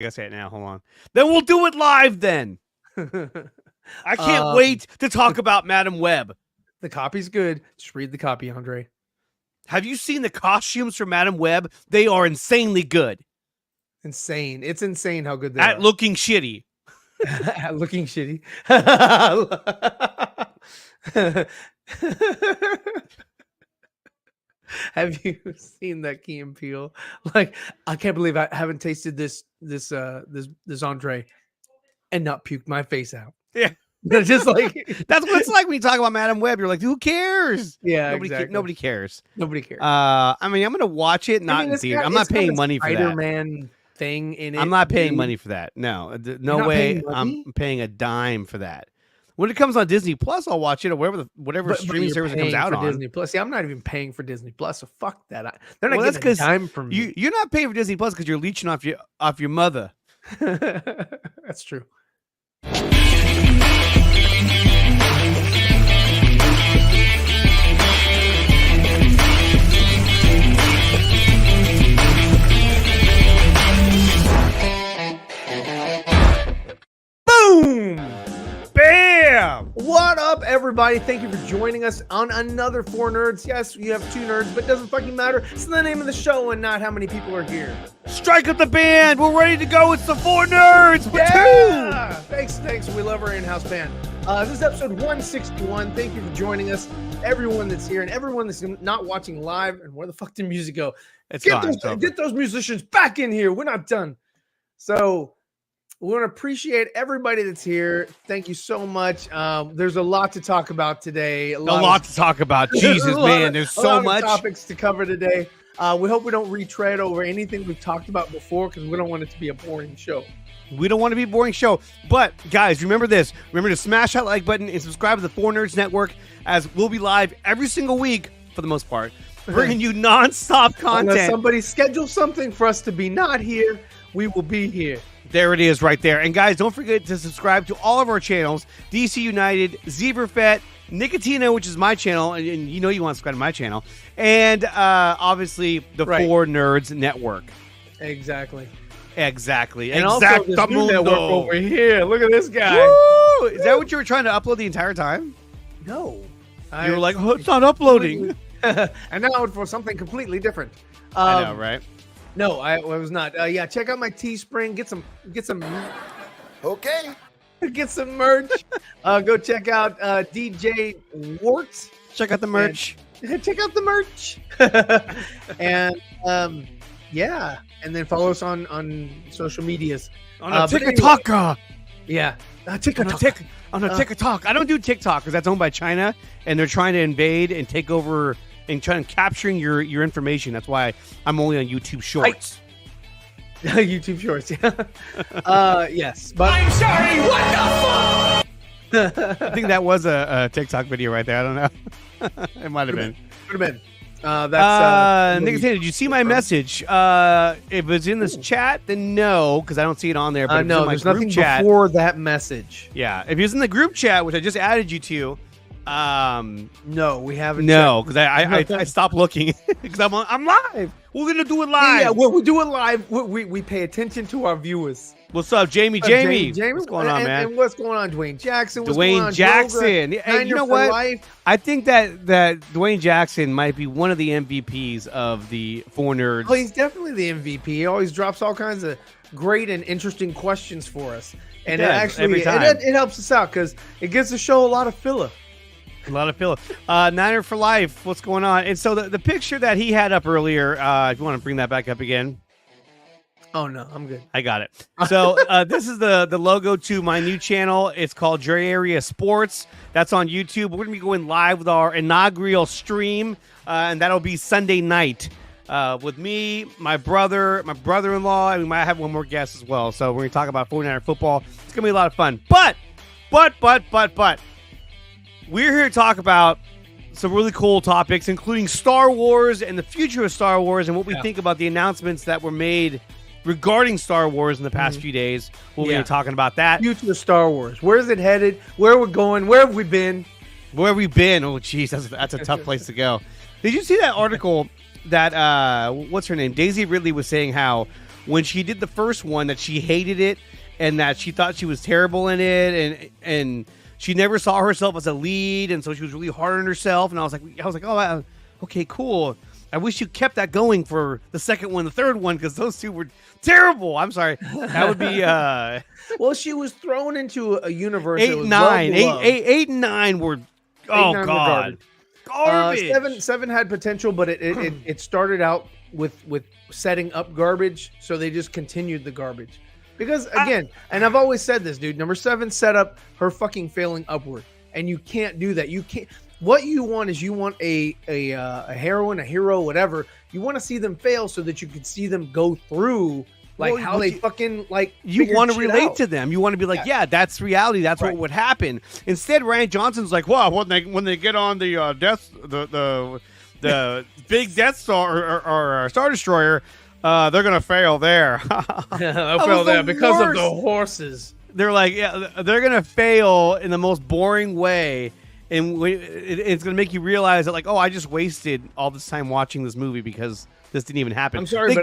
I gotta say it now. Hold on. Then we'll do it live then. I can't wait to talk about Madam Web. The copy's good. Just read the copy, Andre. Have you seen the costumes for Madam Web? They are insanely good. Insane. It's insane how good they are. At looking shitty. At looking shitty. Have you seen that Key and Peele? Like, I can't believe I haven't tasted this Andre and not puked my face out. Yeah. Just like that's what it's like when you talk about Madam Web. You're like, who cares? Yeah, nobody cares. Nobody cares. I mean, I'm gonna watch it, not in theater. I'm not paying money for that. Spider-Man thing in it. I'm not paying money for that. No, no way. I'm paying a dime for that. When it comes on Disney Plus, I'll watch it or whatever streaming service it comes out on. Disney Plus. See, I'm not even paying for Disney Plus, so fuck that. They're not getting a dime from me. You're not paying for Disney Plus because you're leeching off your mother. That's true. Boom! Bam! What up, everybody? Thank you for joining us on another 4Nerds. Yes, you have 2 nerds, but it doesn't fucking matter. It's the name of the show and not how many people are here. Strike up the band. We're ready to go. It's the 4Nerds. Yeah! Thanks. We love our in-house band. This is episode 161. Thank you for joining us. Everyone that's here and everyone that's not watching live. And where the fuck did music go? Get those musicians back in here. We're not done. So we want to appreciate everybody that's here. Thank you so much. There's a lot to talk about today. A lot to talk about. Jesus, man, there's so much topics to cover today. We hope we don't retread over anything we've talked about before because we don't want it to be a boring show. We don't want to be a boring show. But, guys, remember this. Remember to smash that like button and subscribe to the 4Nerds Network as we'll be live every single week, for the most part, bringing you nonstop content. Unless somebody schedules something for us to be not here, we will be here. There it is right there. And guys, don't forget to subscribe to all of our channels. DC United, Zeeverfett, Nickatina, which is my channel, and you know you want to subscribe to my channel. And obviously the 4Nerds Network. Exactly. And also this new network over here. Look at this guy. Woo! Is that what you were trying to upload the entire time? No. You were like, oh, it's not uploading. And now for something completely different. I know, right? No, I was not. Yeah, check out my Teespring. Get some. Okay. Get some merch. Go check out DJ Wart. Check out the merch. Check out the merch. And yeah, and then follow us on social medias. On TikTok. Anyway, yeah, TikTok. On a TikTok. I don't do TikTok because that's owned by China, and they're trying to invade and take over. And trying capturing your information. That's why I'm only on YouTube Shorts. YouTube Shorts, yeah. Yes, but I'm sorry. What the fuck? I think that was a TikTok video right there. I don't know. It might have been. Could have been. That's Nickatina, did you see my message? If it's in this chat, then no, because I don't see it on there. But no, there's nothing before that message. Yeah, if it's in the group chat, which I just added you to. No, we haven't. No, because I stopped looking because I'm live. We're gonna do it live. Yeah, we do it live. We pay attention to our viewers. What's up, Jamie? Jamie, what's going on, man? And what's going on, Dwayne Jackson? Dwayne Jackson. Hey, you know what? Life. I think that Dwayne Jackson might be one of the MVPs of the 4Nerds. Oh, he's definitely the MVP. He always drops all kinds of great and interesting questions for us, and it helps us out because it gives the show a lot of filler. A lot of Phillip. Niner for life. What's going on? And so the picture that he had up earlier, if you want to bring that back up again. Oh, no, I'm good. I got it. So this is the logo to my new channel. It's called Dre Area Sports. That's on YouTube. We're going to be going live with our inaugural stream, and that'll be Sunday night with me, my brother-in-law, and we might have one more guest as well. So we're going to talk about 49er football. It's going to be a lot of fun. But. We're here to talk about some really cool topics, including Star Wars and the future of Star Wars and what we think about the announcements that were made regarding Star Wars in the past few days. We'll be talking about that. Future of Star Wars. Where's it headed? Where we're going? Where have we been? Where have we been? Oh, geez, that's a tough place to go. Did you see that article that, what's her name? Daisy Ridley was saying how when she did the first one that she hated it and that she thought she was terrible in it, and she never saw herself as a lead, and so she was really hard on herself. And I was like, oh, okay, cool. I wish you kept that going for the second one, the third one, because those two were terrible. I'm sorry. That would be. Well, she was thrown into a universe. 8 and 9. 8 and 9 were. Oh God. Garbage. 7 had potential, but it started out with setting up garbage, so they just continued the garbage. Because again, and I've always said this, dude, number 7 set up her fucking failing upward, and you can't do that. You can't. What you want is you want a heroine, a hero, whatever. You want to see them fail so that you can see them go through how they fucking like. You want to relate to them. You want to be like, yeah, that's reality. That's what would happen. Instead, Ryan Johnson's like, well, when they get on the the big Death Star or Star Destroyer, they're gonna fail there. They'll fail there because of the horses. They're like, yeah, they're gonna fail in the most boring way. And it's going to make you realize that, like, oh, I just wasted all this time watching this movie because this didn't even happen. I'm sorry, they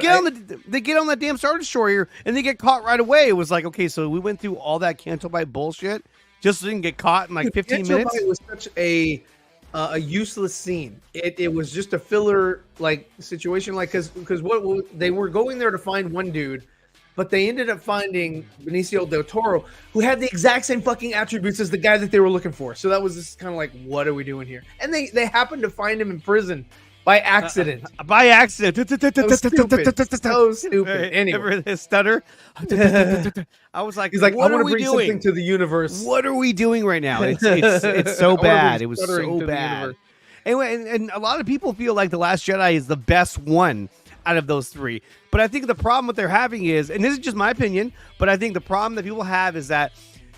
get on that damn Star Destroyer and they get caught right away. It was like, okay, so we went through all that Canto Bight bullshit just so they didn't get caught in like 15 minutes. It was such a useless scene. It was just a filler like situation, like because what they were going there to find one dude. But they ended up finding Benicio del Toro, who had the exact same fucking attributes as the guy that they were looking for. So that was just kind of like, what are we doing here? And they happened to find him in prison by accident. By accident. So stupid. Anyway. Remember his stutter? I was like, he's like, what I want are to we bring doing? something to the universe. What are we doing right now? It's so bad. It was so bad. Anyway, and a lot of people feel like The Last Jedi is the best one out of those 3. But I think the problem what they're having is, and this is just my opinion, but I think the problem that people have is that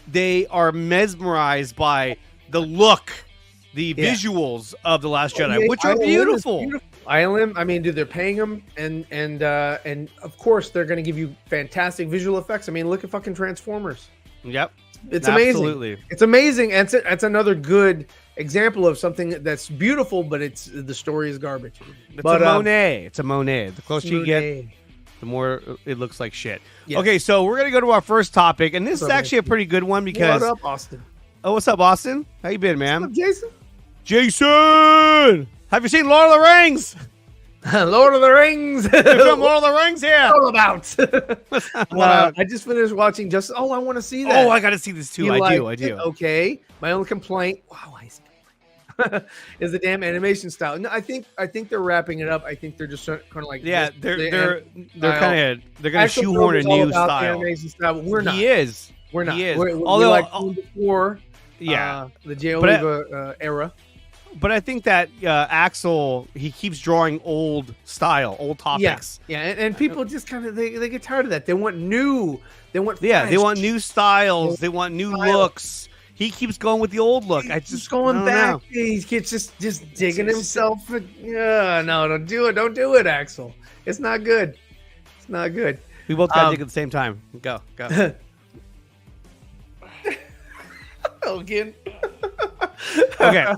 they are mesmerized by the look, the visuals of The Last Jedi, which are beautiful. ILM, I mean, dude, they're paying them, and of course they're going to give you fantastic visual effects. I mean, look at fucking Transformers. Yep, it's amazing. Absolutely, it's amazing, and it's another good example of something that's beautiful, but the story is garbage. It's a Monet. It's a Monet. The closer you get, the more it looks like shit. Yes. Okay, so we're gonna go to our first topic, and this is actually a pretty good one because. What up, Austin? Oh, what's up, Austin? How you been, man? What's up, Jason? Jason, have you seen Lord of the Rings? Lord of the Rings. Lord of the Rings here. All about. I just finished watching I want to see that. Oh, I got to see this too. I do. Okay. My only complaint. Wow, is the damn animation style. No, I think they're wrapping it up. I think they're just kind of like they're gonna shoehorn a new style. Animation style, but we're not. We're not. Although like before, the J. era. But I think that Axel, he keeps drawing old topics. Yeah, and people just kind of they get tired of that. They want new. They want they want new styles. They want new looks. He keeps going with the old look. He's just going back. He keeps just digging himself. No, don't do it. Don't do it, Axel. It's not good. It's not good. We both got to dig at the same time. Go. Again. Okay.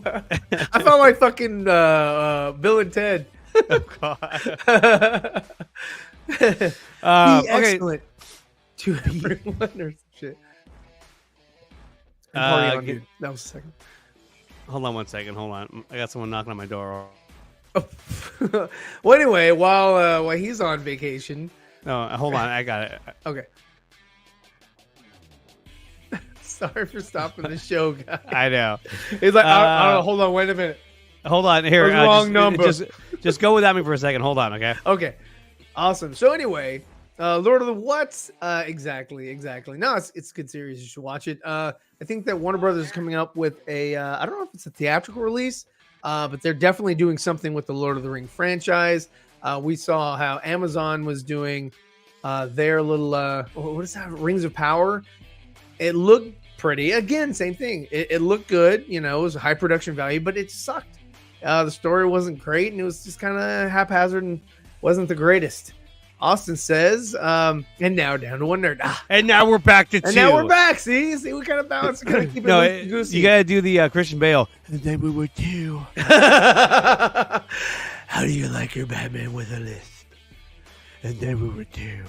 I felt like fucking Bill and Ted. Oh, God. Be excellent to everyone or shit. That was a second. Hold on 1 second. Hold on. I got someone knocking on my door. Well, anyway, while he's on vacation. Oh, hold on. I got it. Okay. Sorry for stopping the show, guys. I know. He's like, I don't know. Hold on. Wait a minute. Hold on. Here. Wrong number. Just go without me for a second. Hold on. Okay. Okay. Awesome. So anyway, Lord of the What's exactly. No, it's a good series. You should watch it. I think that Warner Brothers is coming up with I don't know if it's a theatrical release, but they're definitely doing something with the Lord of the Ring franchise. We saw how Amazon was doing their little what is that? Rings of Power. It looked pretty. Again, same thing. It looked good. You know, it was a high production value, but it sucked. The story wasn't great, and it was just kind of haphazard and wasn't the greatest. Austin says, and now down to one nerd. And now we're back to 2. And now we're back. See, we kind of balance. We gotta keep it goosey. You gotta do the Christian Bale. And then we were 2. How do you like your Batman with a lisp? And then we were 2.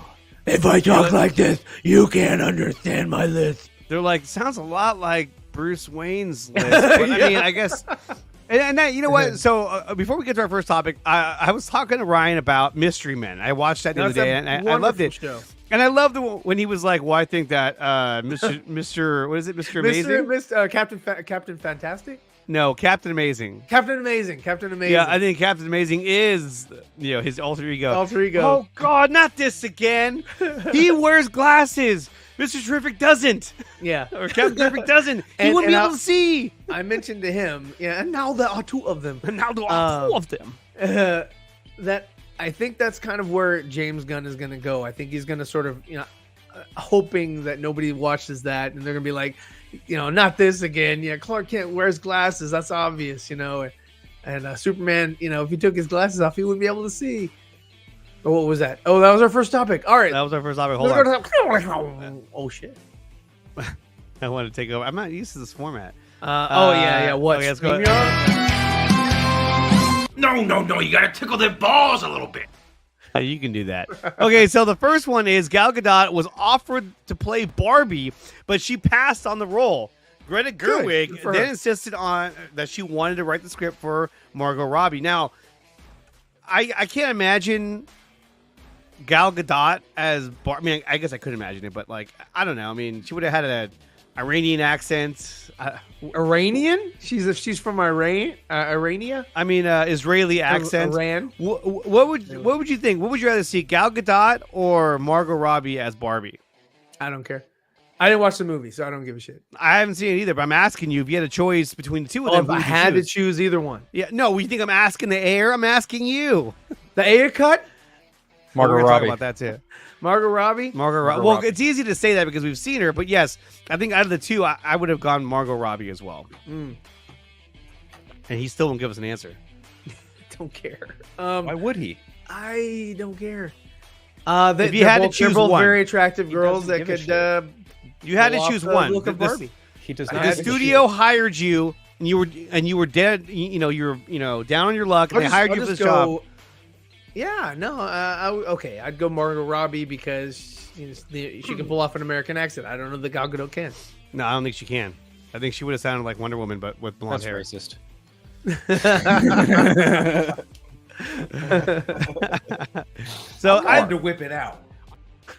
If I talk like this, you can't understand my list. They're like, sounds a lot like Bruce Wayne's list. But, I mean, I guess. And that, you know what? So before we get to our first topic, I was talking to Ryan about Mystery Men. I watched that the other day, and I loved it. Show. And I loved when he was like, "Well, I think that Mr. What is it, Mr. Amazing, Captain Fantastic." No, Captain Amazing. Captain Amazing. Yeah, I think Captain Amazing is, his alter ego. Oh God, not this again. He wears glasses. Mr. Terrific doesn't. Yeah. Or Captain Terrific doesn't. He wouldn't be able to see. I mentioned to him, and now there are two of them. That I think that's kind of where James Gunn is going to go. I think he's going to sort of, hoping that nobody watches that, and they're going to be like, not this again. Yeah, Clark Kent wears glasses. That's obvious, And Superman, if he took his glasses off, he wouldn't be able to see. Oh, what was that? Oh, that was our first topic. All right. That was our first topic. Hold on. Oh, shit. I want to take over. I'm not used to this format. Yeah. What? Okay, let's go. No. You got to tickle their balls a little bit. You can do that. Okay, so the first one is Gal Gadot was offered to play Barbie, but she passed on the role. Greta Gerwig then insisted on that she wanted to write the script for Margot Robbie. Now, I can't imagine Gal Gadot as Barbie. I mean, I guess I could imagine it, but I don't know. I mean, she would have had an Iranian accent. Iranian? She's from Iran. Irania? I mean, Israeli accent. Iran. What would you think? What would you rather see, Gal Gadot or Margot Robbie as Barbie? I don't care. I didn't watch the movie, so I don't give a shit. I haven't seen it either, but I'm asking you if you had a choice between the two of them. If I had to choose either one. Yeah, no. You think I'm asking the air? I'm asking you. The air cut. Margot Robbie. Talk about that too. Margot Robbie. Well, it's easy to say that because we've seen her, but yes, I think out of the two, I would have gone Margot Robbie as well. And he still won't give us an answer. Don't care. Why would he? I don't care. If you had to choose both one, very attractive girls that could. You had to choose one. Look of Barbie. He does not. The studio hired you, and you were dead. You were down on your luck, and they hired you for this job. Yeah, no, okay. I'd go Margot Robbie because she can pull off an American accent. I don't know that Gal Gadot can. No, I don't think she can. I think she would have sounded like Wonder Woman, but with blonde hair. Racist. So I had to whip it out.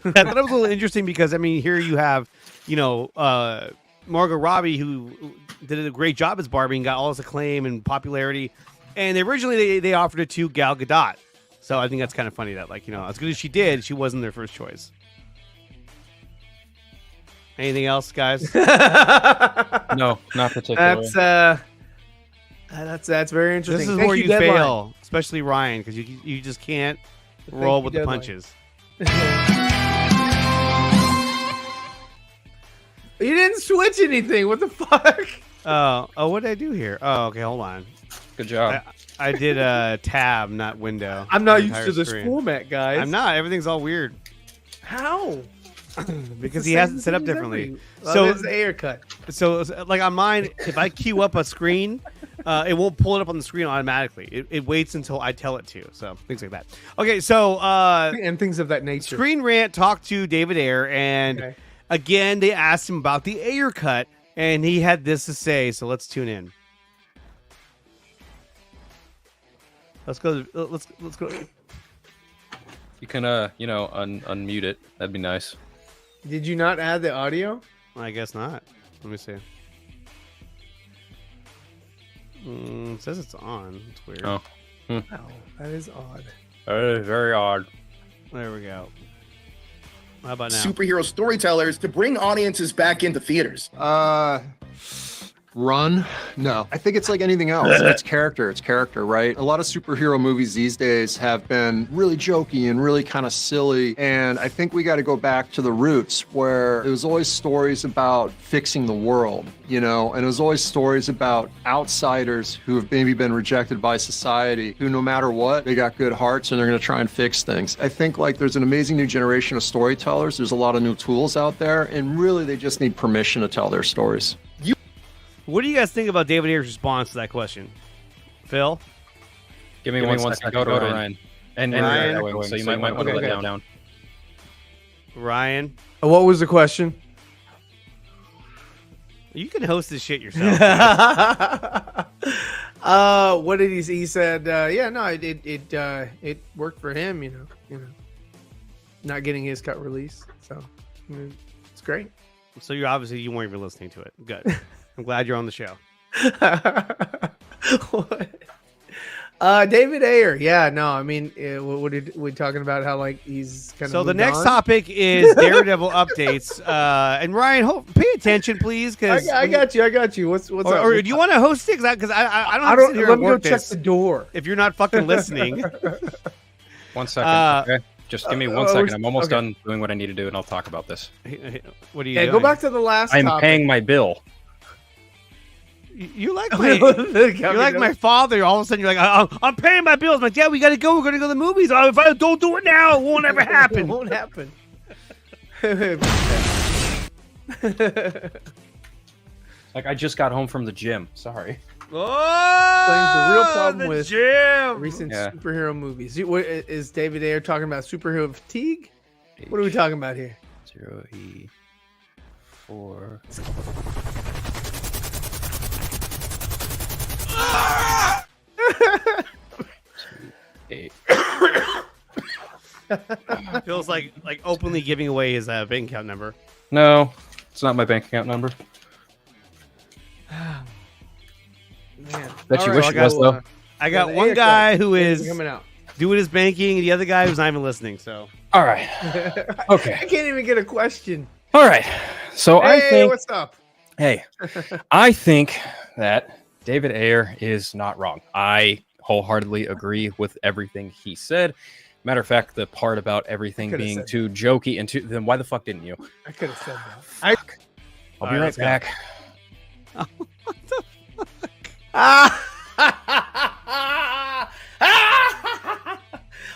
I thought it was a little interesting because here you have, Margot Robbie who did a great job as Barbie and got all this acclaim and popularity, and originally they offered it to Gal Gadot. So I think that's kind of funny that as good as she did, she wasn't their first choice. Anything else, guys? No, not particularly. That's very interesting. This is where you fail, especially Ryan, because you just can't roll with the punches. You didn't switch anything. What the fuck? Oh, what did I do here? Oh, okay, hold on. Good job. I did a tab, not window. I'm not used to this format, guys. I'm not. Everything's all weird. How? Because he has it set up differently. So it's the air cut. So on mine, if I queue up a screen, it won't pull it up on the screen automatically. It waits until I tell it to. So things like that. Okay, so and things of that nature. Screen Rant talked to David Ayer, and again they asked him about the Ayer cut, and he had this to say. So let's tune in. Let's go. Let's go. You can unmute it. That'd be nice. Did you not add the audio? I guess not. Let me see. It says it's on. It's weird. Oh. Oh, that is odd. That is very odd. There we go. How about now? Superhero storytellers to bring audiences back into theaters. Run? No. I think it's like anything else. It's character, right? A lot of superhero movies these days have been really jokey and really kind of silly. And I think we got to go back to the roots where it was always stories about fixing the world, and it was always stories about outsiders who have maybe been rejected by society, who no matter what, they got good hearts and they're going to try and fix things. I think there's an amazing new generation of storytellers. There's a lot of new tools out there, and really they just need permission to tell their stories. What do you guys think about David Ayer's response to that question? Phil? Give me one second. Go to Ryan. And Ryan? so you might want to let down. Ryan. What was the question? You can host this shit yourself. What did he say? He said, yeah, no, it worked for him, you know, not getting his cut released. So it's great. So you weren't even listening to it. Good. I'm glad you're on the show. David Ayer. Yeah, no, I mean, we're talking about how like he's kind of. So the next topic is Daredevil updates. And Ryan, pay attention, please, because I got you. What's up? Or do you want to host it? Because I don't. I don't. Let me go check the door. If you're not fucking listening. 1 second. Okay. Just give me 1 second. I'm almost done doing what I need to do, and I'll talk about this. What are you doing? Go back to the last. I'm paying my bill. You like my father. All of a sudden, you're like, I'm paying my bills. I'm like, yeah, we gotta go. We're gonna go to the movies. If I don't do it now, it won't ever happen. It won't happen. Like I just got home from the gym. Sorry. Oh, the real problem with gym. Recent superhero movies. Is David Ayer talking about superhero fatigue? What are we talking about here? 0E4. Feels like openly giving away his bank account number. No, it's not my bank account number. Man. That you wish it was though. I got one guy who is coming out doing his banking, and the other guy who's not even listening. So all right, okay. I can't even get a question. All right, so hey, I think. What's up? Hey, I think that David Ayer is not wrong. I wholeheartily agree with everything he said. Matter of fact, the part about everything being too jokey and too, then why the fuck didn't you? I could have said that. I'll be right back. Oh, what the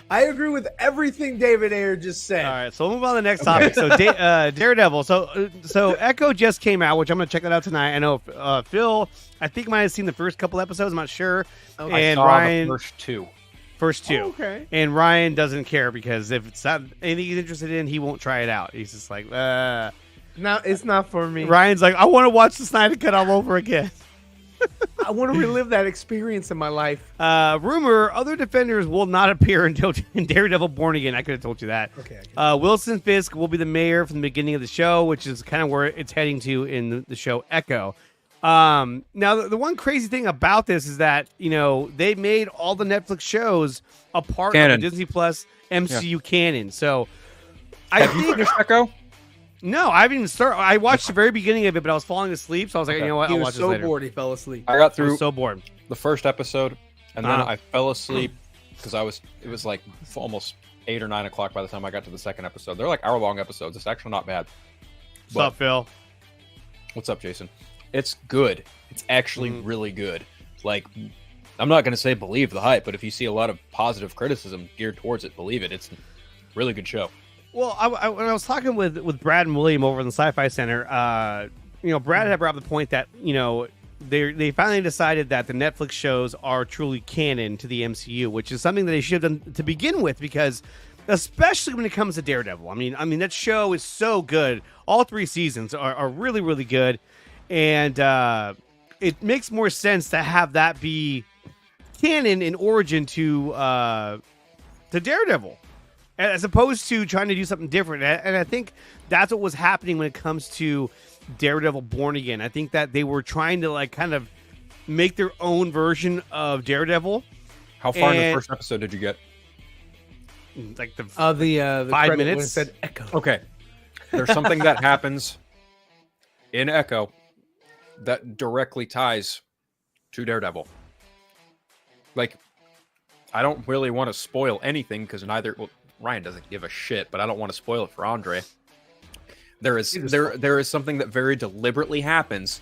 I agree with everything David Ayer just said. All right, so we'll move on to the next topic. So Daredevil. So Echo just came out, which I'm going to check that out tonight. I know Phil, I think might have seen the first couple episodes. I'm not sure. Okay. And I saw Ryan, the first two. Oh, okay. And Ryan doesn't care because if it's not anything he's interested in, he won't try it out. He's just like, no, it's not for me. Ryan's like, I want to watch the Snyder Cut all over again. I want to relive that experience in my life. Rumor: other defenders will not appear until in Daredevil Born Again. I could have told you that. Okay. Wilson Fisk will be the mayor from the beginning of the show, which is kind of where it's heading to in the show Echo. Now, the one crazy thing about this is that they made all the Netflix shows a part of the Disney Plus MCU canon. So Have you finished Echo? No, I haven't even started. I watched the very beginning of it, but I was falling asleep, so I was like, you know what? I'll watch this later. He was so bored, he fell asleep. I got through so bored. The first episode, and then I fell asleep because it was like almost 8 or 9 o'clock by the time I got to the second episode. They're like hour-long episodes. It's actually not bad. What's up, Phil? What's up, Jason? It's good. It's actually really good. Like, I'm not going to say believe the hype, but if you see a lot of positive criticism geared towards it, believe it. It's a really good show. Well, when I was talking with Brad and William over in the Sci-Fi Center, Brad had brought up the point that they finally decided that the Netflix shows are truly canon to the MCU, which is something that they should have done to begin with, because especially when it comes to Daredevil. I mean that show is so good. All 3 seasons are really, really good, and it makes more sense to have that be canon in origin to Daredevil, as opposed to trying to do something different. And I think that's what was happening when it comes to Daredevil Born Again. I think that they were trying to kind of make their own version of Daredevil. How far in the first episode did you get? Like the 5 minutes. When it said Echo. Okay. There's something that happens in Echo that directly ties to Daredevil. Like, I don't really want to spoil anything because Ryan doesn't give a shit, but I don't want to spoil it for Andre. There is something that very deliberately happens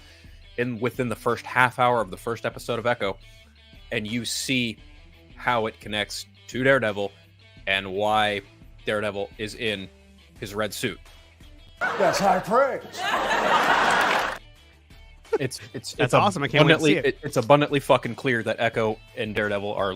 within the first half hour of the first episode of Echo, and you see how it connects to Daredevil and why Daredevil is in his red suit. That's high praise. That's awesome. I can't wait to see it. It's abundantly fucking clear that Echo and Daredevil are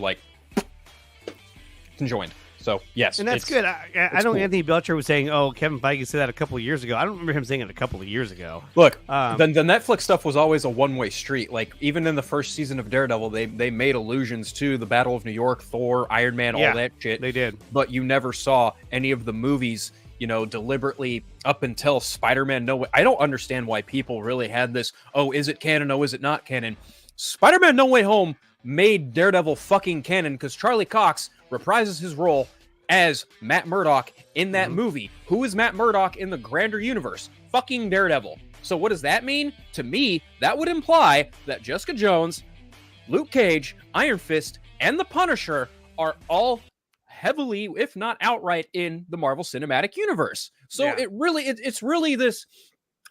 conjoined. So yes, and that's good. I know cool. Anthony Belcher was saying, "Oh, Kevin Feige said that a couple of years ago." I don't remember him saying it a couple of years ago. Look, the Netflix stuff was always a one-way street. Like even in the first season of Daredevil, they made allusions to the Battle of New York, Thor, Iron Man, all that shit. They did, but you never saw any of the movies, deliberately up until Spider-Man. No, I don't understand why people really had this. Oh, is it canon? Oh, is it not canon? Spider-Man: No Way Home made Daredevil fucking canon because Charlie Cox reprises his role as Matt Murdock in that movie. Who is Matt Murdock in the grander universe? Fucking Daredevil. So what does that mean? To me, that would imply that Jessica Jones, Luke Cage, Iron Fist, and the Punisher are all heavily, if not outright, in the Marvel Cinematic Universe. So it's really this,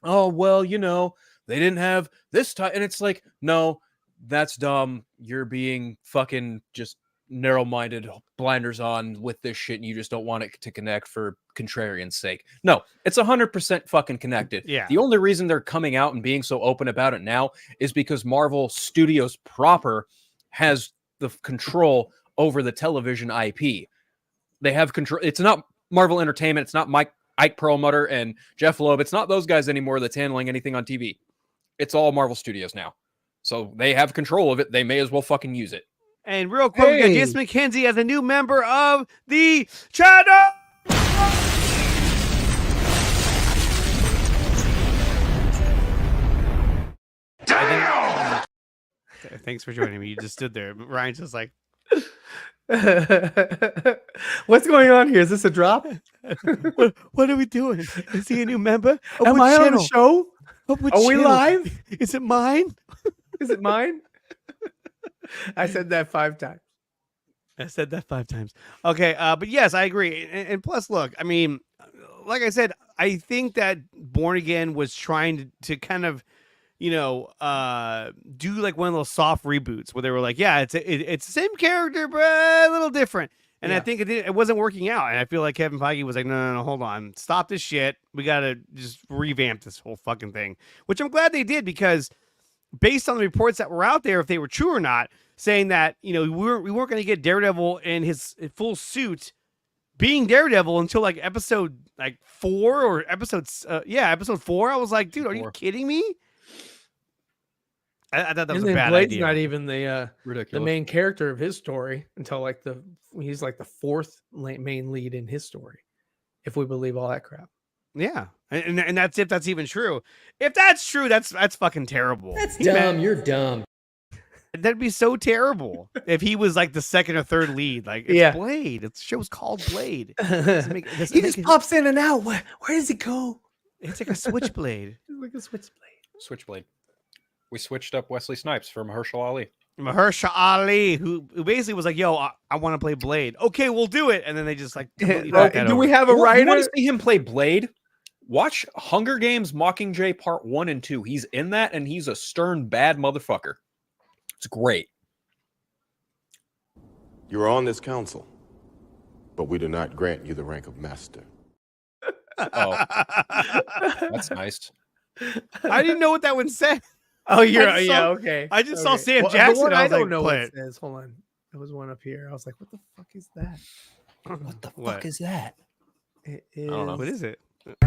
oh, well, they didn't have this time. And it's like, no, that's dumb. You're being fucking just narrow-minded, blinders on with this shit, and you just don't want it to connect for contrarian's sake. No, it's 100% fucking connected. Yeah. The only reason they're coming out and being so open about it now is because Marvel Studios proper has the control over the television IP. They have control. It's not Marvel Entertainment. It's not Ike Perlmutter and Jeff Loeb. It's not those guys anymore that's handling anything on TV. It's all Marvel Studios now. So they have control of it. They may as well fucking use it. And real quick, we got Jason McKenzie as a new member of the channel. Damn! Thanks for joining me. You just stood there. Ryan's just like, what's going on here? Is this a drop? what are we doing? Is he a new member? Am I on a show? Are we live? Is it mine? Is it mine? I said that 5 times. Okay, but yes, I agree. And plus, look, I mean, like I said, I think that Born Again was trying to kind of, do like one of those soft reboots where they were like, yeah, it's the same character, but a little different. And I think it wasn't working out. And I feel like Kevin Feige was like, no, hold on. Stop this shit. We got to just revamp this whole fucking thing, which I'm glad they did because based on the reports that were out there, if they were true or not, saying that, we weren't going to get Daredevil in his full suit being Daredevil until like episode 4 or episode 4. I was like, dude, are you kidding me? I thought that was a bad Blade's idea. not even the main character of his story until he's like the 4th main lead in his story, if we believe all that crap. Yeah, and that's if that's even true. If that's true, that's fucking terrible. That's dumb. You're dumb. That'd be so terrible if he was like the 2nd or 3rd lead. Like, it's Blade. The show's called Blade. He just pops in and out. Where does he go? It's like a switchblade. It's like a switchblade. Switchblade. We switched up Wesley Snipes for Mahershala Ali. Mahershala Ali, who basically was like, yo, I want to play Blade. Okay, we'll do it. And then they just like, do we have a writer? You want to see him play Blade? Watch Hunger Games Mockingjay Part 1 and 2. He's in that, and he's a stern, bad motherfucker. It's great. You are on this council, but we do not grant you the rank of master. Oh, that's nice. I didn't know what that one said. Oh, okay. I just saw Sam Jackson. I don't know what it says. Hold on. There was one up here. I was like, what the fuck is that? What the fuck is that? It is... I don't know. What is it?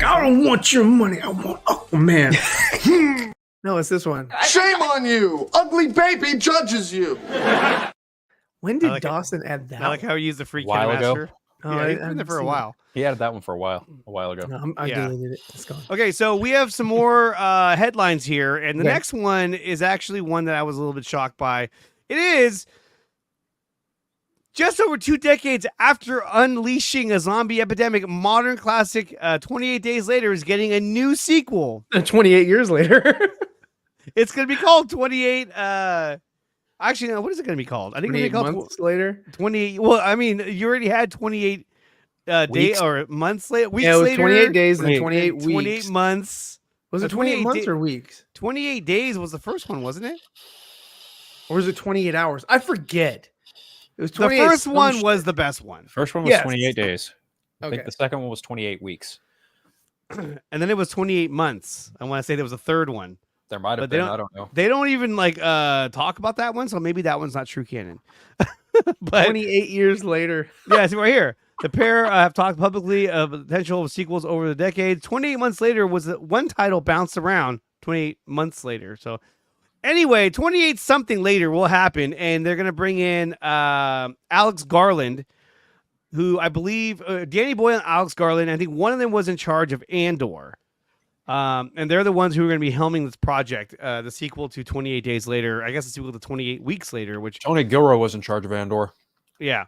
I don't want your money. I want Aquaman. No, it's this one. Shame on you! Ugly baby judges you! When did Dawson add that? I like how he used the free while Master. ago. Oh, he's been there for a while. He added that one for a while ago. No, I deleted it. It's gone. Okay, so we have some more headlines here, and the next one is actually one that I was a little bit shocked by. It is just over 2 decades after unleashing a zombie epidemic, modern classic 28 Days Later is getting a new sequel. 28 years later. It's going to be called 28... Actually, no, what is it going to be called? I think it's going to be called months later. 28. Well, I mean, you already had 28 days or months later. Weeks it was later. 28 days and 28 weeks. 28 months. Was it 28 months or weeks? 28 days was the first one, wasn't it? Or was it 28 hours? I forget. It was the first one was the best one. First one was 28 days. I think Okay. the second one was 28 weeks. And then it was 28 months. I want to say there was a third one. There might have But been. I don't know. They don't even like talk about that one, so maybe that one's not true canon. But 28 years later. yeah, see right here. The pair have talked publicly of the potential of sequels over the decades. 28 months later was the one title bounced around. 28 months later. So anyway, 28 something later will happen, and they're going to bring in Alex Garland, who I believe Danny Boyle and Alex Garland. I think one of them was in charge of Andor. And they're the ones who are going to be helming this project, the sequel to 28 Days Later. I guess the sequel to 28 Weeks Later, which Tony Gilroy was in charge of Andor. Yeah.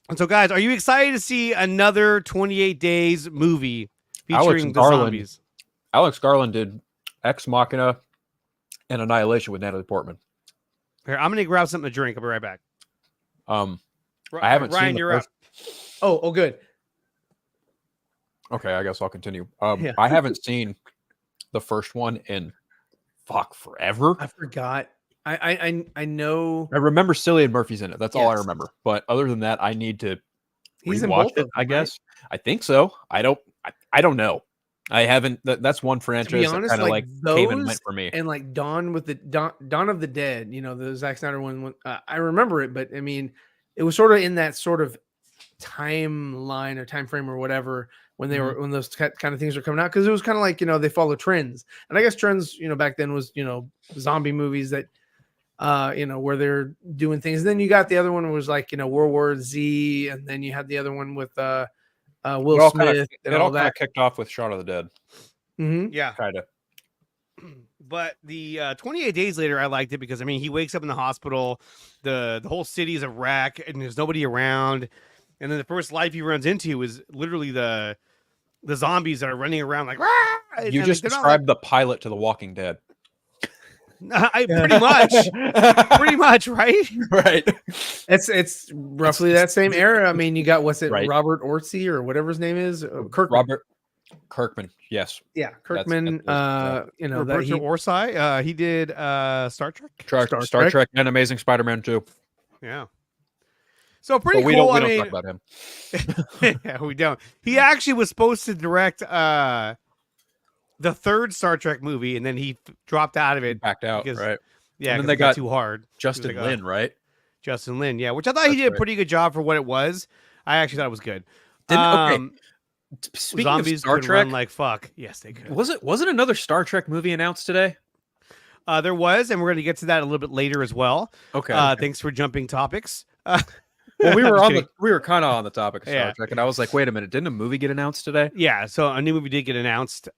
And so, guys, are you excited to see another 28 Days movie featuring the zombies? Alex Garland did Ex Machina and Annihilation with Natalie Portman. Here, I'm going to grab something to drink. I'll be right back. I haven't Ryan, seen you're up. Oh, good. Okay, I guess I'll continue. Yeah. I haven't seen the first one in forever. I forgot. I know. I remember Cillian Murphy's in it. That's all I Yes. remember. But other than that, I need to He's in rewatch both it. of them, I guess. I think so. I don't know. I haven't. That's one franchise honest, that kind of like came and those went for me. And like Dawn of the Dead, the Zack Snyder one. I remember it, but I mean, it was sort of in that sort of timeline or time frame or whatever when they were when those kind of things were coming out, because it was kind of like they follow trends, and I guess trends back then was zombie movies that where they're doing things. And then you got the other one was like World War Z, and then you had the other one with Will Smith. It all kind of kicked off with Shaun of the Dead. Mm-hmm. Yeah. Kind of. But the 28 Days Later, I liked it because, I mean, he wakes up in the hospital, the whole city is a wreck, and there's nobody around. And then the first life he runs into is literally the zombies that are running around like, Rah! You just described the pilot to The Walking Dead. Pretty much, right? Right. It's roughly that same era. I mean, you got Right. Robert Orci or whatever his name is, Kirkman. Robert Kirkman. Yes. Yeah, Kirkman. Roberto Orci. He did Star Trek. Star Trek and Amazing Spider-Man 2. Yeah. So pretty But we cool. don't I mean, talk about him. yeah, we don't. He actually was supposed to direct the third Star Trek movie, and then he dropped out of it. Backed out, because- right? Yeah, And then 'cause they it got got too hard. Justin Lin, right? Justin Lin, yeah, which I thought he That's did a right. pretty good job for what it was. I actually thought it was good. Okay. Speaking Zombies of Star could Trek, run like fuck. Yes, they could. wasn't another Star Trek movie announced today? There was, and we're going to get to that a little bit later as well. Okay. Thanks for jumping topics. Well, we were Just on kidding. we were kind of on the topic of Star Yeah. Trek, and I was like, wait a minute, didn't a movie get announced today? Yeah, so a new movie did get announced.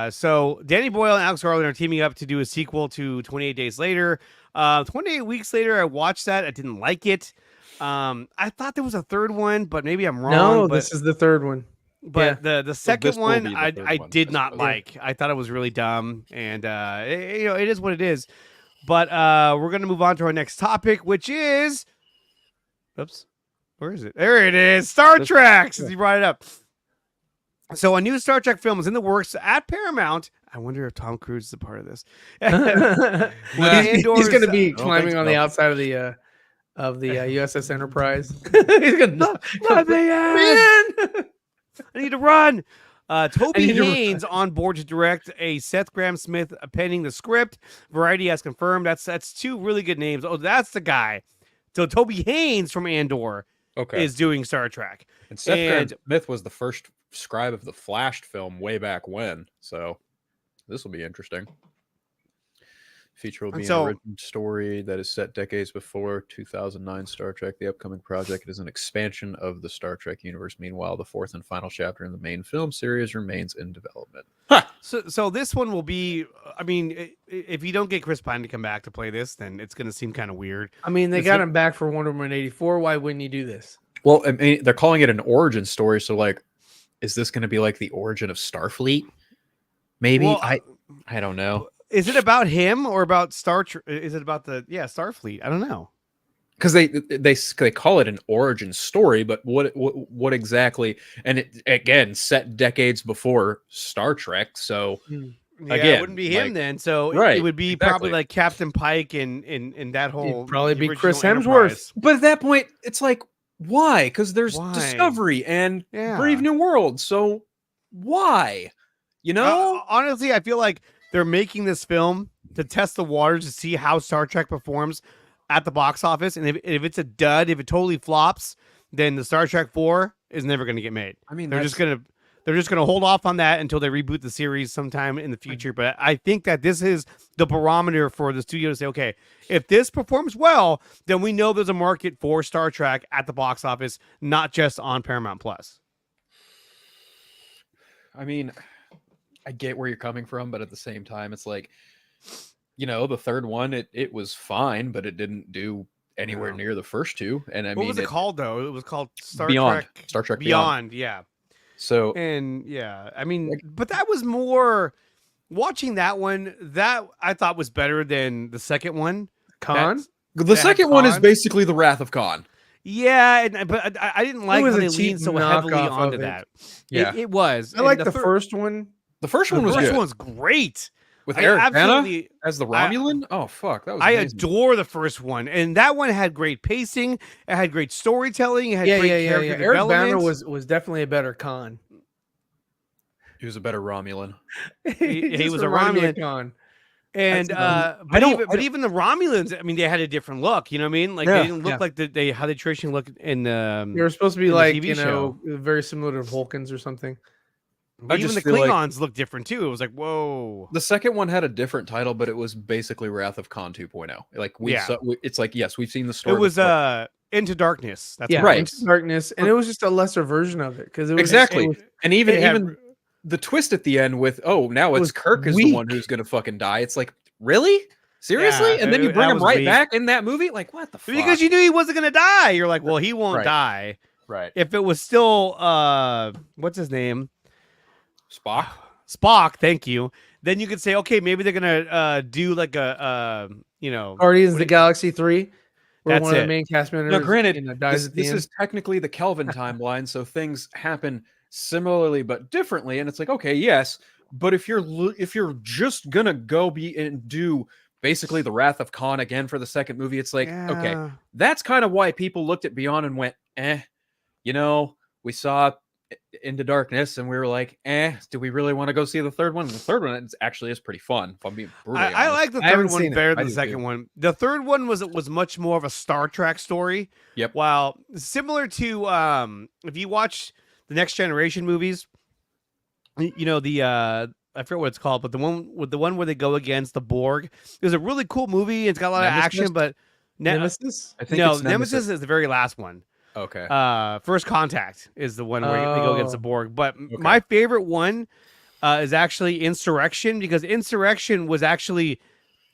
So Danny Boyle and Alex Garland are teaming up to do a sequel to 28 Days Later. 28 Weeks Later, I watched that. I didn't like it. I thought there was a third one, but maybe I'm wrong. No, but, this is the third one. But the second this will one, be the I third one. did not Okay. like. I thought it was really dumb, and it is what it is. But we're gonna move on to our next topic, which is, oops, where is it? There it is, Star Trek. Since you brought it up, so a new Star Trek film is in the works at Paramount. I wonder if Tom Cruise is a part of this. He's going to be I don't climbing think on the so. outside of the USS Enterprise. He's going to Let me in! I need to run. Toby need to run. Haynes on board to direct a Seth Graham-Smith penning the script. Variety has confirmed that's two really good names. Oh, that's the guy. So Toby Haynes from Andor Okay. is doing Star Trek. And Seth and- Grahame-Smith was the first scribe of the Flash film way back when, so this will be interesting. Feature will And be so- an origin story that is set decades before 2009 Star Trek. The upcoming project is an expansion of the Star Trek universe. Meanwhile, the fourth and final chapter in the main film series remains in development. So this one will be, I mean, if you don't get Chris Pine to come back to play this, then it's going to seem kind of weird. I mean, they It's got like- him back for Wonder Woman 84. Why wouldn't you do this? Well, I mean, they're calling it an origin story, so like, is this going to be like the origin of Starfleet? Maybe. Well, I don't know. Is it about him or about Star Trek? Is it about Starfleet? I don't know. Because they call it an origin story, but what exactly? And it again set decades before Star Trek, so Yeah, Again, it wouldn't be him like- then. So Right, it would be probably exactly. like Captain Pike and that whole. It'd probably be original Chris Hemsworth. Enterprise. but at that point, it's like why? Because there's Why? Discovery and Yeah. Brave New World, so why? You know? Honestly, I feel like they're making this film to test the waters to see how Star Trek performs at the box office, and if it's a dud, if it totally flops, then the Star Trek 4 is never going to get made. I mean, they're just gonna hold off on that until they reboot the series sometime in the future. But I think that this is the barometer for the studio to say, okay, if this performs well, then we know there's a market for Star Trek at the box office, not just on Paramount Plus. I mean, I get where you're coming from, but at the same time, it's like, the third one, it was fine, but it didn't do anywhere near the first two. And what was it called though? It was called Star Trek Beyond. Yeah. So, and yeah, I mean, but that was more watching that one that I thought was better than the second one. The second one is basically the Wrath of Khan. Yeah, but I didn't like when they leaned so heavily onto that. Yeah, it was. I like the first one. The first one was good. The first one's great. With Eric Bana as the Romulan? Oh, fuck. That was amazing. I adore the first one. And that one had great pacing. It had great storytelling. It had great character development. Eric Bana was definitely a better Khan. He was a better Romulan. He was a Romulan. Khan. And but even the Romulans, I mean, they had a different look. You know what I mean? Like they didn't look like how they traditionally look in the. They were supposed to be like very similar to Vulcans or something. But even the Klingons look different too. It was like, whoa. The second one had a different title, but it was basically Wrath of Khan 2.0. Like it's like, yes, we've seen the story. It was Into Darkness. That's right. Into Darkness, and it was just a lesser version of it because it was and even the twist at the end with now it's Kirk is the one who's gonna fucking die. It's like, really? Seriously? Yeah, and then you bring him right back in that movie? Like, what the fuck? Because you knew he wasn't gonna die. You're like, well, he won't die. Right. If it was still what's his name? Spock, thank you. Then you could say, okay, maybe they're gonna do like a Guardians of the Galaxy 3. Where one of the main cast members. Now, granted, this is technically the Kelvin timeline, so things happen similarly but differently. And it's like, okay, yes, but if you're just gonna go and do basically the Wrath of Khan again for the second movie, it's like, okay, that's kind of why people looked at Beyond and went, we saw Into Darkness and we were like, do we really want to go see the third one? The third one actually is pretty fun, if I'm being brutally honest. I like the third one better than the second one. The third one was much more of a Star Trek story. Yep. While similar to if you watch the Next Generation movies, I forget what it's called, but the one where they go against the Borg. It was a really cool movie. It's got a lot of action, but Nemesis? I think Nemesis is the very last one. Okay. First Contact is the one where they go against the Borg. But my favorite one is actually Insurrection, because Insurrection was actually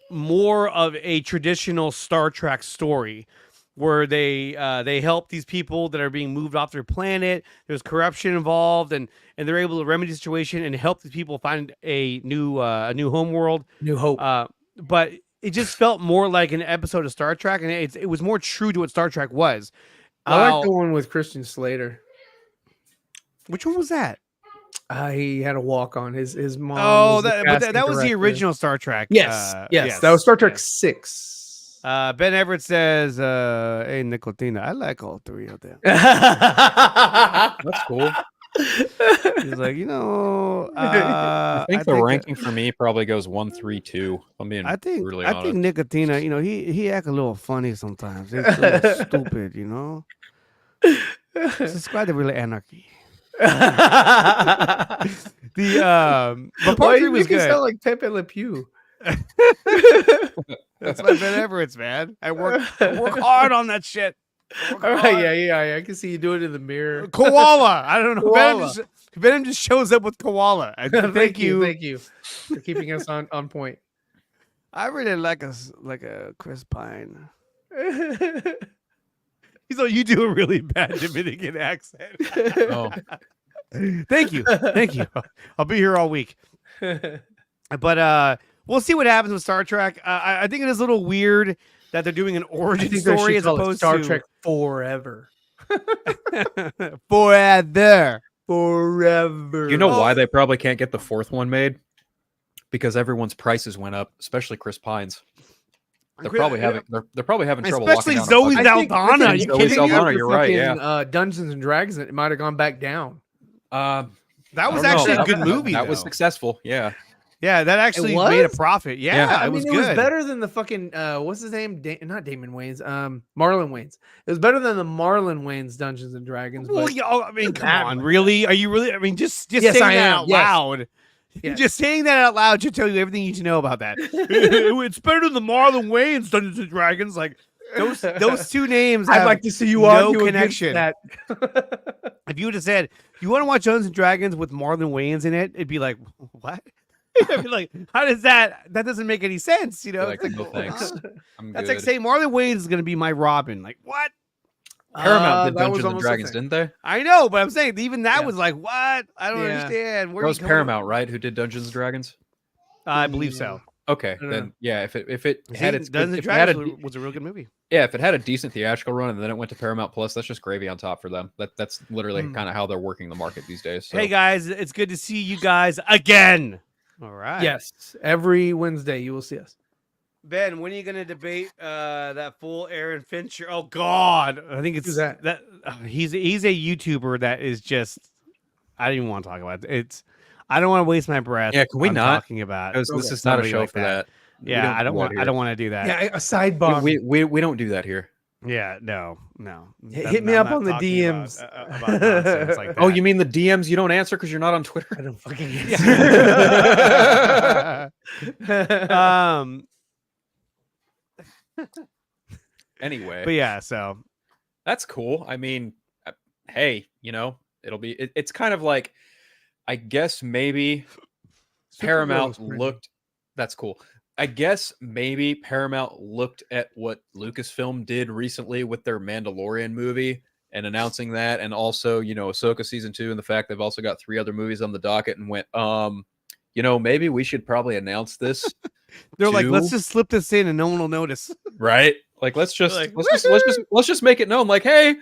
more of a traditional Star Trek story where they help these people that are being moved off their planet. There's corruption involved, and they're able to remedy the situation and help the people find a new home world. New hope. But it just felt more like an episode of Star Trek, and it was more true to what Star Trek was. I like the one with Christian Slater. Which one was that? He had a walk on his mom. Oh, that was the original Star Trek. Yes, that was Star Trek 6. Ben Everett says, "Hey, Nickatina, I like all three of them." That's cool. He's like, I think the ranking for me probably goes 1, 3, 2. I'm being really honest. I think Nickatina, he act a little funny sometimes. He's a little stupid, Subscribe to Really Anarchy. But part 3 was good. You sound like Pepe Le Pew. That's my Ben Everett's, man. I work hard on that shit. All right, yeah. I can see you do it in the mirror. Koala. I don't know. Venom just shows up with koala. Thank you for keeping us on point. I really like a Chris Pine. He's like, you do a really bad Dominican accent. Oh, thank you. I'll be here all week. But we'll see what happens with Star Trek. I think it is a little weird that they're doing an origin story as opposed to Star to Trek Forever. Forever. You know why they probably can't get the fourth one made? Because everyone's prices went up, especially Chris Pine's. They're probably having trouble. Especially locking Zoe down Saldana. Are you Zoe kidding Saldana, me? you're right. Yeah. Dungeons and Dragons, it might have gone back down. That was actually a good movie. That was successful. Yeah. Yeah, that actually made a profit. Yeah, it was good. It was better than the fucking what's his name? Not Damon Wayans. Marlon Wayans. It was better than the Marlon Wayans Dungeons and Dragons. Well, I mean, come on, really? Are you really? I mean, just saying that out loud. Yes. Just saying that out loud should tell you everything you need to know about that. It's better than the Marlon Wayans Dungeons and Dragons. Like those two names. I'd like to see you argue connection. That. If you would have said you want to watch Dungeons and Dragons with Marlon Wayans in it, it'd be like, what? I'd be like, how does that? That doesn't make any sense. You know, like, no thanks. That's like saying Marlon Wayans is going to be my Robin. Like what? Paramount did Dungeons and Dragons, didn't they? I know, but I'm saying even that was like, what? I don't understand. That was Paramount, right? Who did Dungeons and Dragons? I believe so. Okay, then yeah, if it had its Dungeons and Dragons was a real good movie. Yeah, if it had a decent theatrical run and then it went to Paramount Plus, that's just gravy on top for them. That's literally kind of how they're working the market these days. So. Hey guys, it's good to see you guys again. All right. Yes, every Wednesday you will see us. Ben, when are you going to debate that fool Aaron Fincher? Oh God, I think it's that he's a YouTuber that is just. I don't even want to talk about it. It's. I don't want to waste my breath. Yeah, can we not talking about? This is not a show like for that. Yeah, I don't want to do that. Yeah, a sidebar. We don't do that here. Yeah, no. Hit me up on the DMs. About nonsense like that. Oh, you mean the DMs you don't answer because you're not on Twitter? I don't fucking answer. Anyway, but yeah, so that's cool. I mean, hey, it'll be. It's kind of like, I guess maybe Paramount looked. That's cool. I guess maybe Paramount looked at what Lucasfilm did recently with their Mandalorian movie and announcing that, and also, Ahsoka season 2, and the fact they've also got 3 other movies on the docket, and went, maybe we should probably announce this. They're like, let's just slip this in and no one will notice. Right? Like, let's just make it known. Like, hey,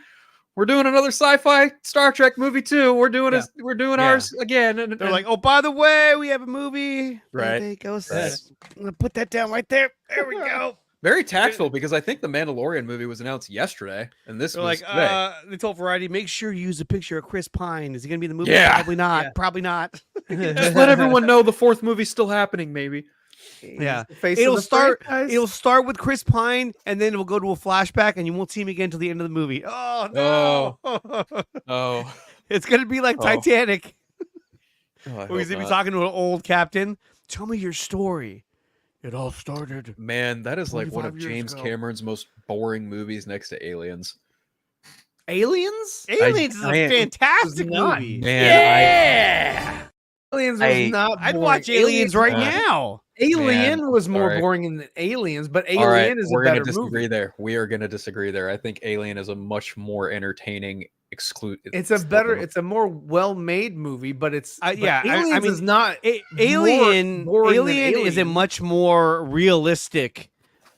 we're doing another sci-fi Star Trek movie too. We're doing ours again. And they're like, oh, by the way, we have a movie. Right. I'm gonna put that down right there. There we go. Very tactful, because I think the Mandalorian movie was announced yesterday, and this was today. They told Variety, make sure you use a picture of Chris Pine. Is he gonna be in the movie? Yeah. Probably not. Yeah. Probably not. Just let everyone know the 4th movie's still happening. Maybe. Yeah, it'll start with Chris Pine, and then it'll go to a flashback, and you won't see him again until the end of the movie. Oh no! Oh. It's gonna be like Titanic. Where he's gonna be talking to an old captain. Tell me your story. It all started. Man, that is like one of James Cameron's most boring movies, next to Aliens. Aliens? Aliens is a fantastic movie. Man, Aliens was not. I'd watch Aliens right now. Alien was more boring than Aliens, but Alien is a better movie. We are going to disagree there. I think Alien is a much more entertaining It's a more well-made movie, but it's Aliens is not. Alien is a much more realistic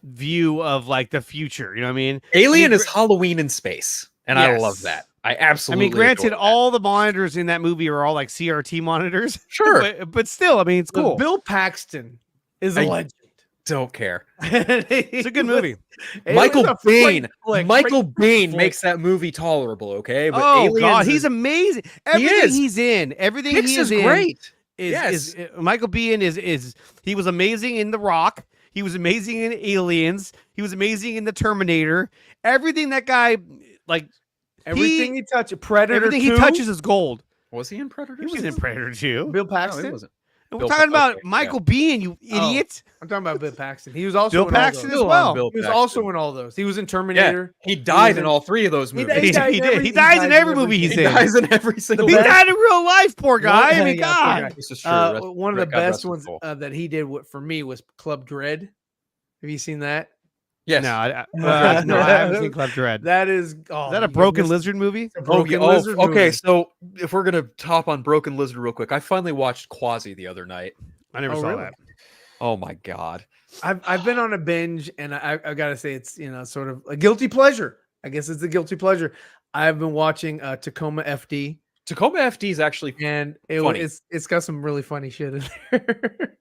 view of like the future. You know what I mean? Alien is Halloween in space, and I love that. I absolutely. Granted, all the monitors in that movie are all like CRT monitors. Sure, but still, I mean, it's cool. Bill Paxton is a legend. Don't care. It's a good movie. Michael Biehn makes that movie tolerable. Okay, but God, he's amazing. Everything he's in, everything he is great. Is Michael Biehn is he was amazing in The Rock. He was amazing in Aliens. He was amazing in The Terminator. Everything that guy like. Everything he touches, Predator. Everything he touches is gold. Was he in Predator? He was in Predator 2. Bill Paxton. No, he wasn't. We're talking about Michael Biehn, you idiot. I'm talking about Bill Paxton. He was also Bill Paxton as well. He was also in all those. He was in Terminator. Yeah, he died in all 3 of those movies. He dies in every movie he's in. He dies in every single. He died in real life. Poor guy. I mean, God. This is true. One of the best ones that he did for me was Club Dread. Have you seen that? Yes. No, I haven't seen Club Dread. That is. Is that a Broken Lizard movie? Lizard movie. Okay, so if we're gonna top on Broken Lizard real quick, I finally watched Quasi the other night. I never saw that. Oh my God. I've been on a binge, and I gotta say it's sort of a guilty pleasure. I guess it's a guilty pleasure. I've been watching Tacoma FD. Tacoma FD is actually and it's got some really funny shit in there.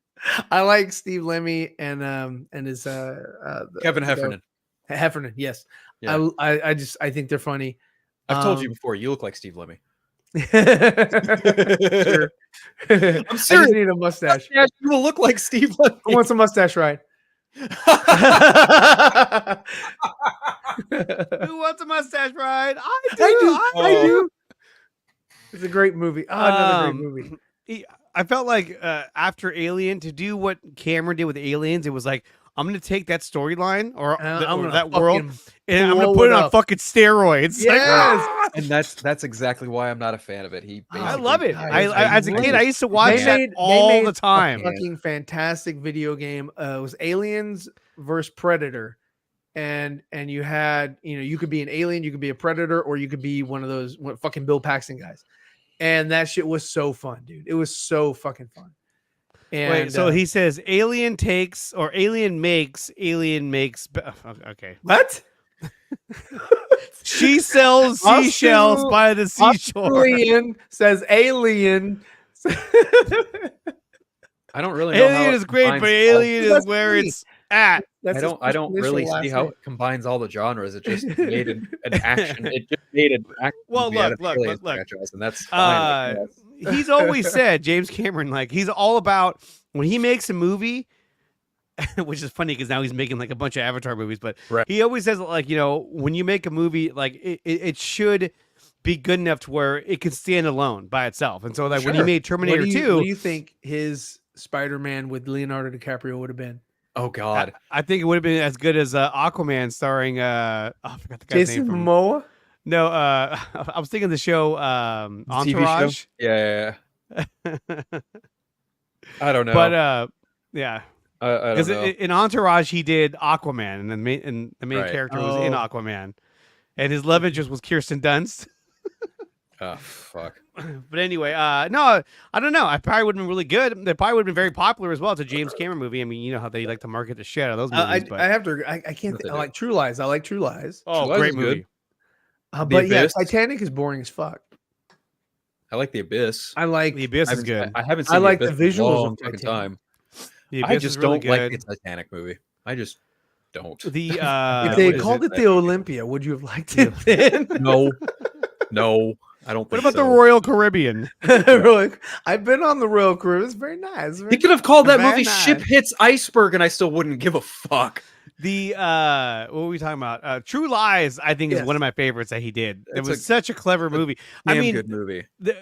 I like Steve Lemmy and his Kevin Heffernan. Heffernan, yes. Yeah. I think they're funny. I've told you before, you look like Steve Lemmy. Sure. I'm serious. I just need a mustache. You will look like Steve. Who wants a mustache ride? Who wants a mustache ride? I do. I do. It's a great movie. Another great movie. I felt like after Alien, to do what Cameron did with Aliens, it was like, I'm going to take that storyline or that world and I'm going to put it on fucking steroids. Yes. And that's exactly why I'm not a fan of it. I love it. As a kid, I used to watch that all the time. A fucking fantastic video game. It was Aliens versus Predator. And you had, you could be an alien, you could be a predator, or you could be one of those fucking Bill Paxton guys. And that shit was so fun, dude. It was so fucking fun. And, wait, so he says alien makes. Okay. What? She sells seashells by the seashore. Alien says alien. I don't really know. Alien is great, but alien is where it's at. I don't really see how it combines all the genres. It just made an action. It just made an action. Well, look. And that's fine. He's always said, James Cameron, like, he's all about when he makes a movie, which is funny because now he's making like a bunch of Avatar movies, but he always says, like, when you make a movie, like it should be good enough to where it can stand alone by itself. And so, like, when he made Terminator 2, what do you think his Spider-Man with Leonardo DiCaprio would have been? Oh God, I think it would have been as good as Aquaman starring I forgot the guy's Jason name. Momoa. No, I was thinking the show Entourage. Show? Yeah. I don't know, but yeah, because in Entourage he did Aquaman, and the main character was in Aquaman, and his love interest was Kirsten Dunst. Oh fuck. But anyway, no, I don't know. I probably would have been really good. They probably would have been very popular as well. It's a James Cameron movie. I mean, you know how they like to market the shit out of those movies. I can't. I like True Lies. I like True Lies. Oh, True Lies great movie. But yeah, Titanic is boring as fuck. I like The Abyss. The Abyss is good. I haven't seen. I like the visuals in a long of fucking Titanic. time. I just don't like the Titanic movie. I just don't. If they called it the Olympia, would you have liked it then? No. I don't think What about so. the Royal Caribbean? I've been on the Royal Caribbean. It's very nice. He could have called that movie nice. Ship Hits Iceberg and I still wouldn't give a fuck. What were we talking about? True Lies, I think, is one of my favorites that he did. It was such a clever movie. I mean, good movie. The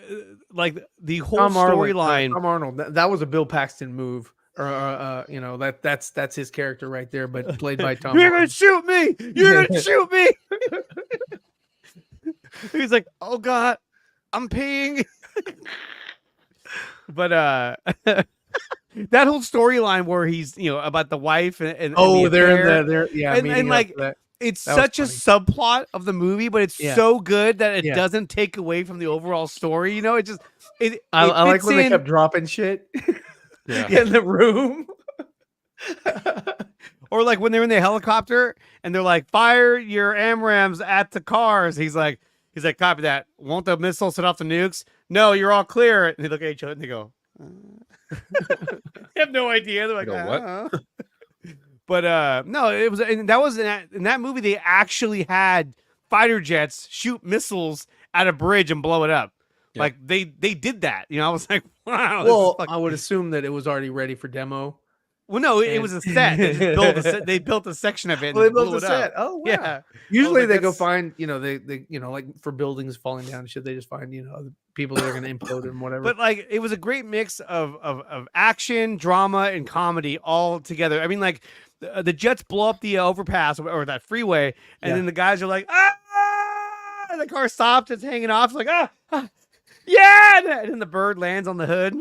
whole storyline. Tom Arnold. That was a Bill Paxton move. That's his character right there, but played by Tom. You're gonna shoot me. You're gonna shoot me. He's like, oh God, I'm peeing. But that whole storyline where he's about the wife and they're and like it's such a subplot of the movie, but it's so good that it doesn't take away from the overall story. It just I like when they kept dropping shit in the room. Or like when they're in the helicopter and they're like, fire your AMRAAMs at the cars. He's like, copy that. Won't the missile set off the nukes? No, you're all clear. And they look at each other and they go, they have no idea. They're like, what? But no, it was, and that was in that movie. They actually had fighter jets shoot missiles at a bridge and blow it up. Yeah. Like they did that. I was like, wow. Well, I would assume that it was already ready for demo. Well, no, it was a set. They built a section of it. They built a set. Oh, wow. Yeah. Usually they go find, they like for buildings falling down and shit. They just find, the people that are going to implode and whatever. But like, it was a great mix of action, drama, and comedy all together. I mean, like the jets blow up the overpass or that freeway, and then the guys are like, ah! And the car stops. It's hanging off. It's like, yeah! And then the bird lands on the hood.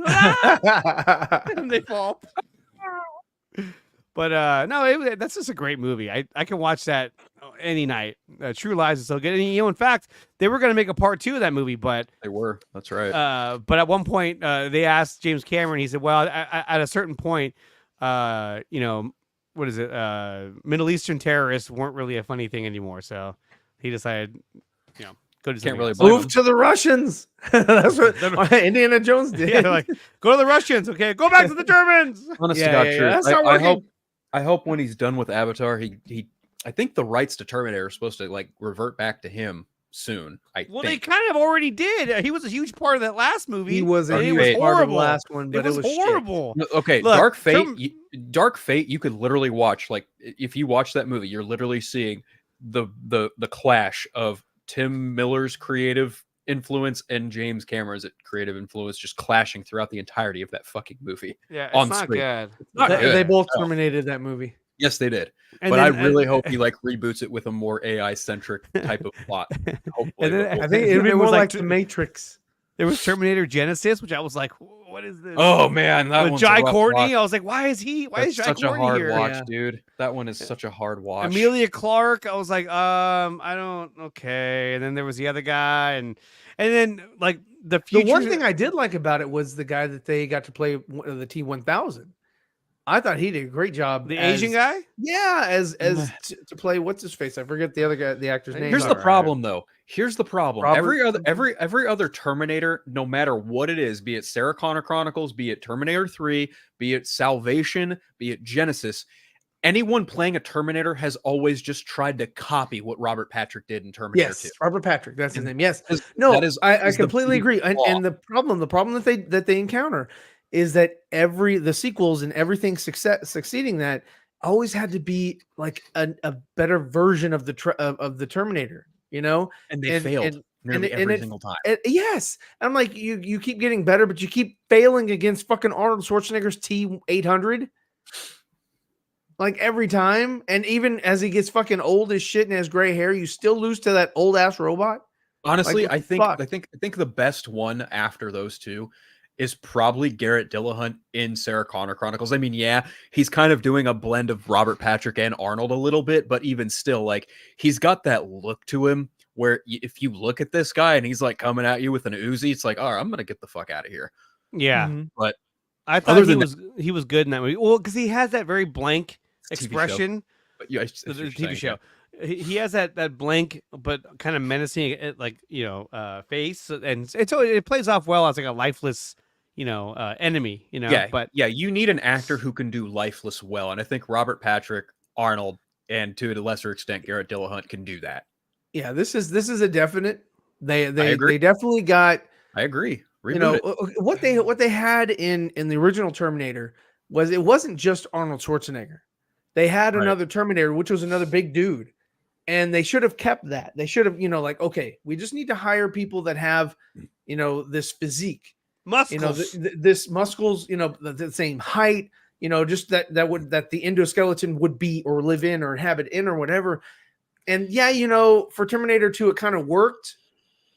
And they fall. But no, that's just a great movie. I can watch that any night. True Lies is so good. And in fact, they were going to make a part 2 of that movie, but they were. That's right. But at one point, they asked James Cameron. He said, "Well, at a certain point, what is it? Middle Eastern terrorists weren't really a funny thing anymore." So he decided, go to Can't really move to the Russians. That's what Indiana Jones did. Yeah, like, go to the Russians. Okay, go back to the Germans. Honest to God, true. That's not working. I hope when he's done with Avatar, I think the rights to Terminator are supposed to like revert back to him soon. I Well, think. they kind of already did. He was a huge part of that last movie. He was a and it huge was part of horrible. the last one, but it was horrible. shit. Okay, Look, Dark Fate. Dark Fate. You could literally watch, like, if you watch that movie, you're literally seeing the clash of Tim Miller's creative influence and James Cameron's creative influence just clashing throughout the entirety of that fucking movie. Yeah, it's on not screen. good. They both terminated that movie. Yes, they did. And but then, I really hope he like reboots it with a more AI centric type of plot. Hopefully, And then I think it'd be There more was, like like, the Matrix. There was Terminator Genesis, which I was like, what is this? oh man, that With one's Jai a rough Courtney. watch. I was like, why is That's Jai such a Courtney hard here? watch, Yeah. dude. That one is such a hard watch. Amelia Clark. I was like, I don't, okay. And then there was the other guy, and then like the future. The one thing I did like about it was the guy that they got to play the T-1000. I thought he did a great job. the Asian guy. Yeah, as to play what's his face? I forget the other guy, the actor's name. Here's the problem, though. Here's the problem. Robert- Every other Terminator, no matter what it is, be it Sarah Connor Chronicles, be it Terminator 3, be it Salvation, be it Genesis, anyone playing a Terminator has always just tried to copy what Robert Patrick did in Terminator 2. Yes, Robert Patrick. That's his name. Yes. That No, I is the completely big agree. flaw. And the problem that they encounter is that the sequels and everything succeeding that always had to be like a better version of the Terminator, you know? And they failed nearly every single time. Yes. I'm like, you keep getting better, but you keep failing against fucking Arnold Schwarzenegger's T-800. Like every time. And even as he gets fucking old as shit and has gray hair, you still lose to that old ass robot. Honestly, Like, I fuck? think the best one after those two is probably Garrett Dillahunt in Sarah Connor Chronicles. I mean, yeah, he's kind of doing a blend of Robert Patrick and Arnold a little bit, but even still, like, he's got that look to him where if you look at this guy and he's like coming at you with an Uzi, it's like, all right, I'm gonna get the fuck out of here. Yeah, Mhm. But I thought he was good in that movie. Well, because he has that very blank It's a TV show. expression. But yeah, The TV show. He has that blank but kind of menacing, like, face, and so it plays off well as like a lifeless, enemy. Yeah, but yeah, you need an actor who can do lifeless well, and I think Robert Patrick, Arnold, and to a lesser extent Garrett Dillahunt can do that. Yeah, this is a definite. They agree. definitely got, I agree. you know, what they had in the original Terminator was it wasn't just Arnold Schwarzenegger. They had Right. another Terminator, which was another big dude. And they should have kept that. They should have, like, okay, we just need to hire people that have, this physique, muscles. this muscles, the same height, just that the endoskeleton would be or live in or have it in or whatever. And yeah, for Terminator 2, it kind of worked.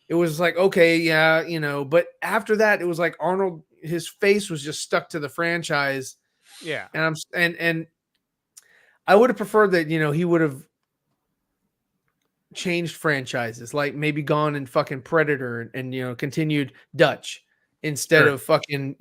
It was like, okay, yeah, but after that, it was like Arnold, his face was just stuck to the franchise. Yeah, And I would have preferred that, he would have changed franchises, like maybe gone and fucking Predator and continued Dutch instead of fucking,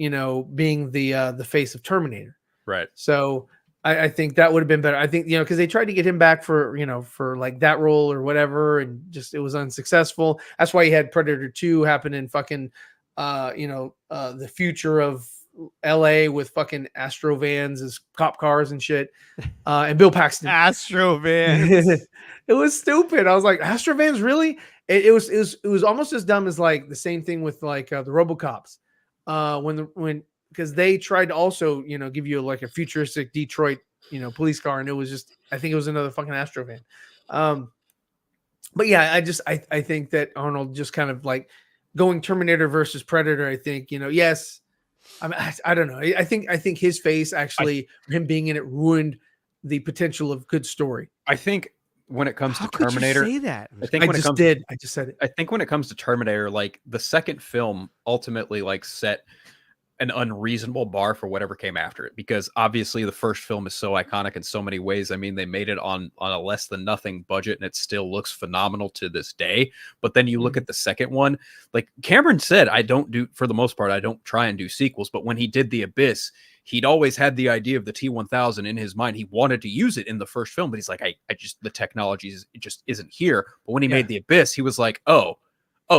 being the face of Terminator. Right. So I think that would have been better. I think, because they tried to get him back for like that role or whatever, and just it was unsuccessful. That's why you had Predator 2 happen in fucking the future of LA with fucking Astro vans as cop cars and shit. And Bill Paxton. Astro van. It was stupid. I was like, Astro vans, really? It was almost as dumb as like the same thing with like the RoboCops. Because they tried to also, give you like a futuristic Detroit, police car, and it was just, I think it was another fucking Astro van. But yeah, I think that Arnold just kind of like going Terminator versus Predator. I think, yes. I mean, I don't know. I think his face actually, him being in it, ruined the potential of good story. I think when it comes How to could Terminator, you say that? I think I when it just comes did. I just said it. I think when it comes to Terminator, like the second film ultimately like set an unreasonable bar for whatever came after it, because obviously the first film is so iconic in so many ways. I mean, they made it on a less than nothing budget and it still looks phenomenal to this day. But then you look at the second one, like Cameron said, for the most part, I don't try and do sequels, but when he did The Abyss, he'd always had the idea of the T-1000 in his mind. He wanted to use it in the first film, but he's like, the technology just isn't here. But when he made The Abyss, he was like, oh,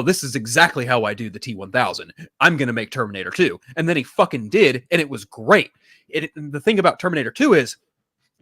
this is exactly how I do the T-1000. I'm going to make Terminator 2. And then he fucking did, and it was great. The thing about Terminator 2 is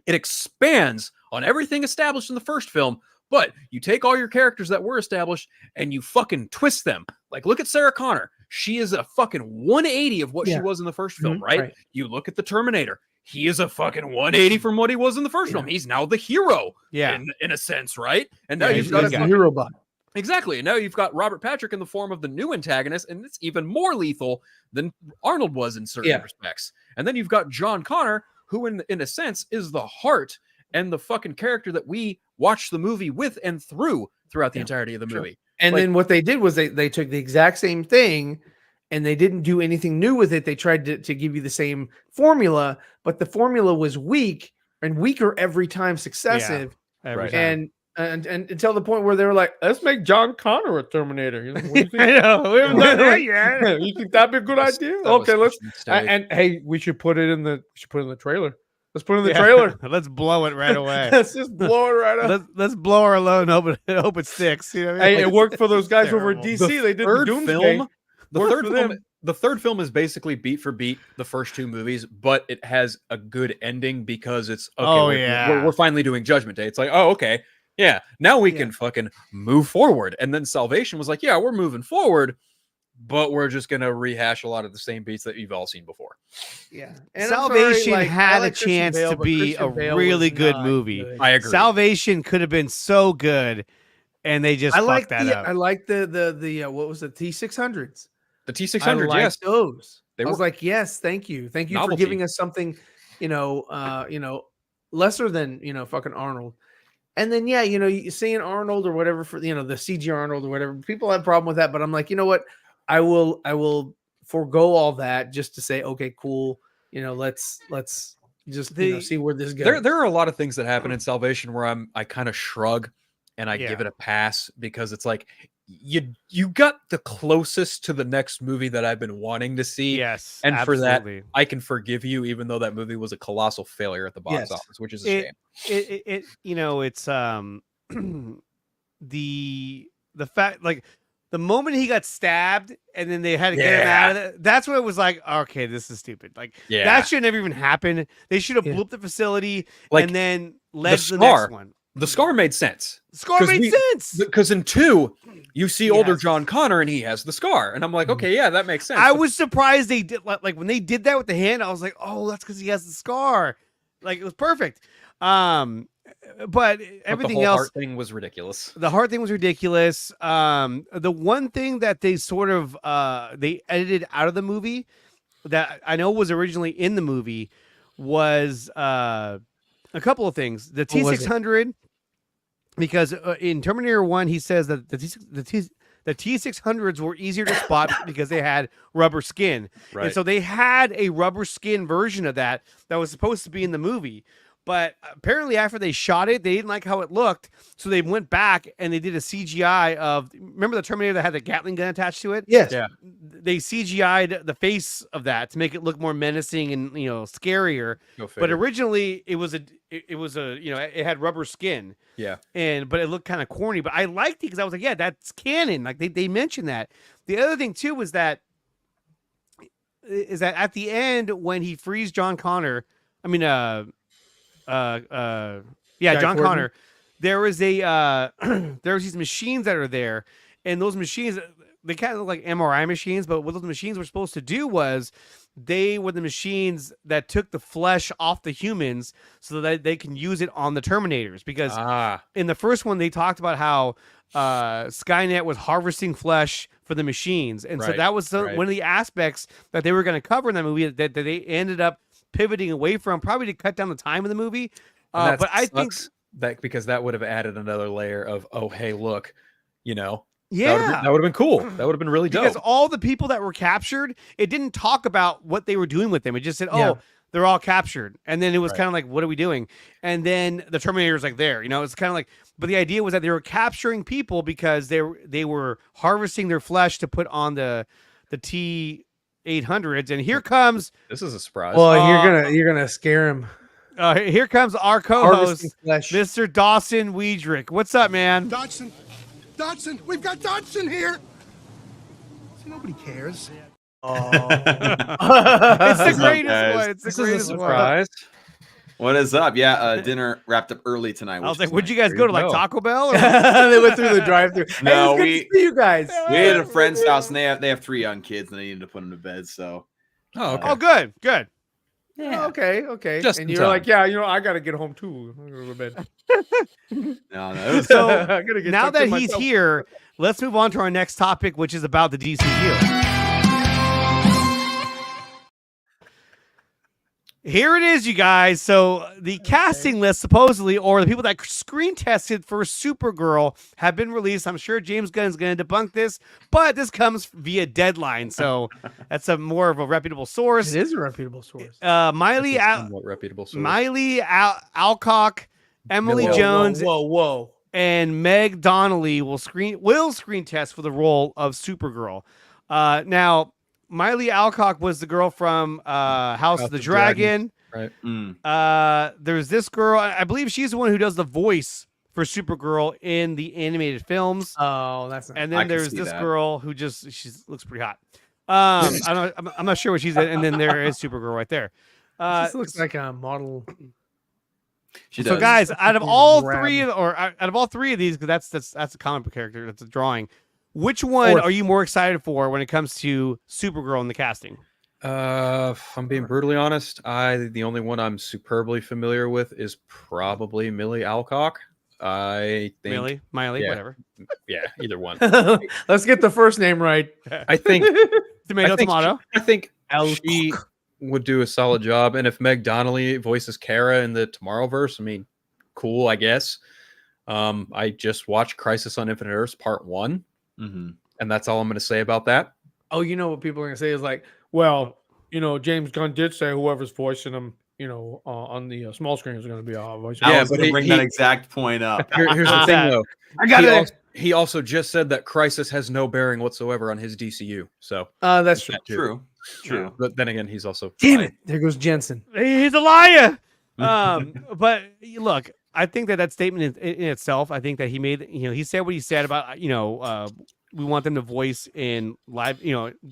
it expands on everything established in the first film, But you take all your characters that were established and you fucking twist them. Like, look at Sarah Connor. She is a fucking 180 of what she was in the first film, right? You look at the Terminator. He is a fucking 180 from what he was in the first film. He's now the hero, in a sense, right? And now you've got a hero bot. Exactly. And now you've got Robert Patrick in the form of the new antagonist, and it's even more lethal than Arnold was in certain respects. And then you've got John Connor, who in a sense is the heart and the fucking character that we watched the movie with and throughout the entirety of the movie. And then what they did was they took the exact same thing and they didn't do anything new with it. They tried to give you the same formula, but the formula was weak and weaker every time successive. Every time. And until the point where they were like, let's make John Connor a Terminator. You know, what do you think? I know, we haven't done that yet. You think that'd be a good idea? Okay, let's. And hey, we should put it in the trailer. Let's put it in the trailer. Let's blow it right away. Let's just blow it right up. Let's blow our load and hope it sticks. You know what I mean? Hey, it worked for those guys over at DC. They did the Doomsday. The third film is basically beat for beat the first two movies, but it has a good ending because it's we're finally doing Judgment Day. It's like, oh, okay. Yeah, now we can fucking move forward. And then Salvation was like, yeah, we're moving forward, but we're just going to rehash a lot of the same beats that you've all seen before. Yeah. And Salvation had a chance to be a really good movie. Good. I agree. Salvation could have been so good, and they just fucked that up. I like the what was it, T600s? The T600s, yes. Those. I was like, yes, thank you. Thank you for giving us something, lesser than, fucking Arnold. And then, you seeing Arnold or whatever for, the CG Arnold or whatever, people have a problem with that. But I'm like, you know what? I will forego all that just to say, okay, cool. Let's just see where this goes. There are a lot of things that happen in Salvation where I kind of shrug and I give it a pass because it's like, you got the closest to the next movie that I've been wanting to see. Yes. And absolutely. for that, I can forgive you, even though that movie was a colossal failure at the box office, which is a shame. It's the fact, like, the moment he got stabbed and then they had to get him out of it, that's when it was like, okay, this is stupid. Like, that should never even happen. They should have blew up the facility and then led to the next one. The scar made sense. The scar made sense. Because in 2, you see older John Connor and he has the scar. And I'm like, okay, yeah, that makes sense. I was surprised they did, like when they did that with the hand, I was like, oh, that's because he has the scar. Like, it was perfect. But everything the whole else, heart thing was ridiculous. The heart thing was ridiculous. The one thing that they sort of they edited out of the movie that I know was originally in the movie was a couple of things. The T600, because in Terminator 1, he says that the T600s were easier to spot because they had rubber skin. Right. And so they had a rubber skin version of that was supposed to be in the movie. But apparently after they shot it, they didn't like how it looked. So they went back and they did a CGI of, remember the Terminator that had the Gatling gun attached to it? Yes. Yeah. They CGI'd the face of that to make it look more menacing and, scarier. But originally it was it had rubber skin. Yeah. But it looked kind of corny, but I liked it because I was like, yeah, that's canon. Like they mentioned that. The other thing too was that at the end when he frees John Connor, John Connor, there was these machines that are there, and those machines, they kind of look like MRI machines, but what those machines were supposed to do was they were the machines that took the flesh off the humans so that they can use it on the Terminators. Because in the first one, they talked about how Skynet was harvesting flesh for the machines. And so that was one of the aspects that they were going to cover in that movie that they ended up pivoting away from, probably to cut down the time of the movie. But I think that because that would have added another layer of, oh, hey, look, yeah, that would have been cool. That would have been really dope. Because all the people that were captured, it didn't talk about what they were doing with them. It just said, they're all captured. And then it was kind of like, what are we doing? And then the Terminator's like there, it's kind of like, but the idea was that they were capturing people because they were harvesting their flesh to put on the T-800s. And here comes, this is a surprise. Well, you're gonna scare him. Here comes our co-host, Mr. Dawson Wiedrich. What's up, man? Dodson, we've got Dodson here. See, nobody cares. Oh, it's the greatest one. It's the greatest surprise. What is up? Yeah, dinner wrapped up early tonight. I was like, nice. where'd you guys go to, like Taco Bell? Or? They went through the drive-thru. No, hey, it's good to see you guys. We ate at a friend's house, and they have 3 young kids, and they needed to put them to bed. So, Oh, okay. Oh, good, good. Yeah. Okay. Just and in you're like, time. yeah, I got to get home too. I'm gonna go to bed. no, it was So I gotta get now tucked in that he's myself. here, let's move on to our next topic, which is about the DCU. Here it is, you guys. So the casting list, supposedly, or the people that screen tested for Supergirl have been released. I'm sure James Gunn is going to debunk this, but this comes via Deadline, so that's a more of a reputable source. It is a reputable source. Miley, Somewhat reputable source. Alcock, Emily Whoa, Jones, Whoa. and Meg Donnelly will screen test for the role of Supergirl. Now, Miley Alcock was the girl from House of the Dragon. Right. There's this girl. I believe she's the one who does the voice for Supergirl in the animated films. Oh, that's not. And I then can there's see this that. girl who she looks pretty hot. I'm not sure what she's in. And then there is Supergirl right there. This looks like a model. She So does. guys, out of all Grab. three, out of all three of these, because that's a comic book character, that's a drawing. Which one Fourth. are you more excited for when it comes to Supergirl in the casting? If I'm being brutally honest, the only one I'm superbly familiar with is probably Millie Alcock. I think Miley, yeah. whatever. Yeah, either one. Let's get the first name right. I think Tomato. I think Alcock. she would do a solid job. And if Meg Donnelly voices Kara in the Tomorrowverse, I mean, cool, I guess. I just watched Crisis on Infinite Earths Part 1. And that's all I'm going to say about that. Oh, you know what people are gonna say is like, well, James Gunn did say whoever's voicing him, on the small screen is gonna be our voice. I Yeah, was but gonna he- bring he- that exact point up. Here's the thing, though. I got it. He also just said that Crisis has no bearing whatsoever on his DCU. So That's true. that too. True. But then again, he's also Damn it! There goes Jensen. He's a liar. But look, I think that statement in itself, I think that he made, he said what he said about, we want them to voice in live,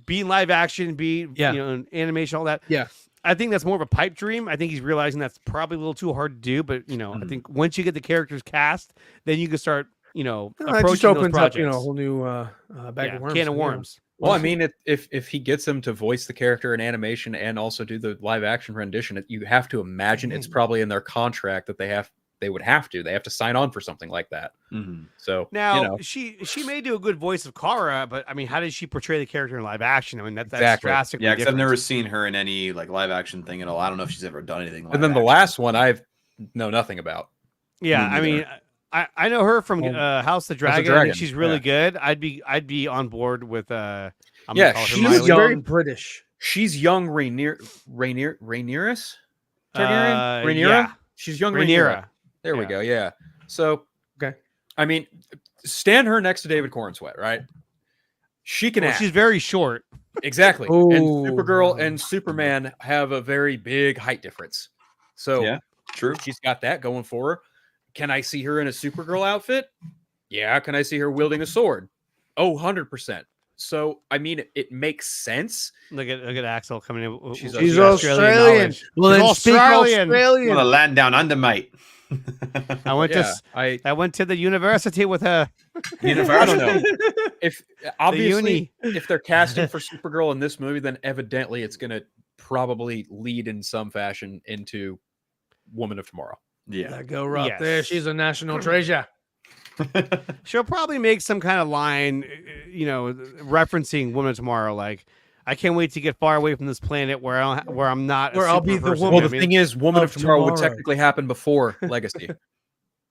be in live action, in animation, all that. Yeah. I think that's more of a pipe dream. I think he's realizing that's probably a little too hard to do. But, I think once you get the characters cast, then you can start, It approaching just those opens projects. up, a whole new bag of worms. Can of worms. Well, I mean, if he gets them to voice the character in animation and also do the live action rendition, you have to imagine it's probably in their contract that they would have to sign on for something like that. So Now she may do a good voice of Kara, but I mean, how did she portray the character in live action? I mean, that's Exactly. drastically Yeah, because I've different. never seen her in any like live action thing at all. I don't know if she's ever done anything. and then the last one I know nothing about. Yeah, Me I mean, I know her from House of the Dragon. I Dragon, think she's really yeah. good. I'd be on board with I'm Yeah, gonna call her she's Miley. She's very British. She's young Rhaenyra. Rhaenyra? Yeah. She's young Rhaenyra. Rhaenyra. There we Yeah. go. Yeah. So Okay. I mean, stand her next to David Cornsweet, right? She can Well, act. she's very short. Exactly. Ooh. And Supergirl and Superman have a very big height difference. So Yeah, true. she's got that going for her. Can I see her in a Supergirl outfit? Yeah. Can I see her wielding a sword? Oh, 100%. So, I mean, it makes sense. Look at Axel coming in. She's with She's the Australian. knowledge. Well, She's then speak Australian. Want to land down under, mate. I went Yeah, I went to the university with her. I don't know. If uni. obviously if they're casting for Supergirl in this movie, then evidently it's going to probably lead in some fashion into Woman of Tomorrow. Yeah. That girl right Yes. there. She's a national treasure. She'll probably make some kind of line, referencing Woman of Tomorrow, like, I can't wait to get far away from this planet where I'm not. Where I'll be the person. woman. Well, I the mean, thing is, Woman of of Tomorrow would Tomorrow. technically happen before Legacy.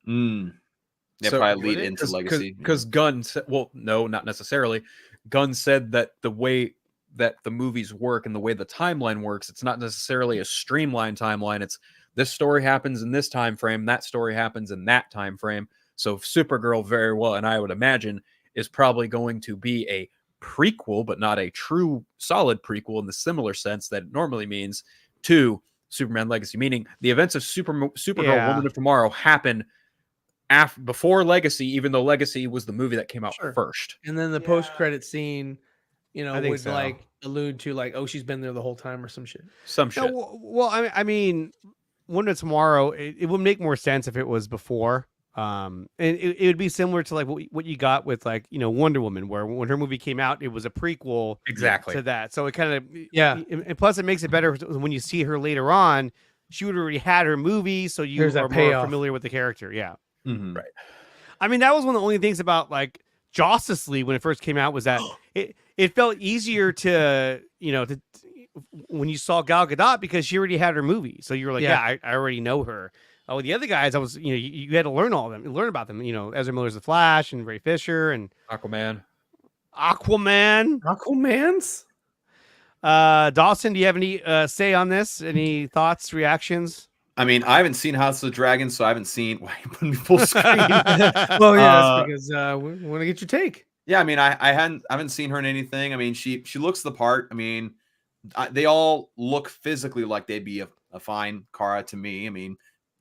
Yeah, So- probably lead into Legacy. Because Gunn said, well, no, not necessarily. Gunn said that the way that the movies work and the way the timeline works, it's not necessarily a streamlined timeline. It's this story happens in this time frame, that story happens in that time frame. So Supergirl very well, and I would imagine, is probably going to be a prequel, but not a true solid prequel in the similar sense that it normally means to Superman Legacy, meaning the events of Supergirl Yeah. Woman of Tomorrow happen before Legacy, even though Legacy was the movie that came out Sure. first. And then the post-credit scene, I think would so. like allude to like, oh, she's been there the whole time or some shit. Some shit. No, well, I mean, Wonder Tomorrow, it would make more sense if it was before. And it would be similar to like what you got with like, Wonder Woman, where when her movie came out, it was a prequel to that. So it kind of, and plus it makes it better when you see her later on. She would have already had her movie, so you are more familiar with the character. Yeah. Mm-hmm. Right. I mean, that was one of the only things about like Justice League when it first came out was that it felt easier to, when you saw Gal Gadot because she already had her movie. So you were like, I already know her. Oh, the other guys, I was, you had to learn all of them, learn about them. Ezra Miller's The Flash and Ray Fisher and Aquaman's. Dawson, do you have any say on this? Any thoughts, reactions? I mean, I haven't seen House of the Dragon, so I haven't seen. Why you putting me full screen? Well, yeah, that's because we want to get your take. Yeah, I mean, I haven't seen her in anything. I mean, she looks the part. I mean, they all look physically like they'd be a fine Kara to me. I mean,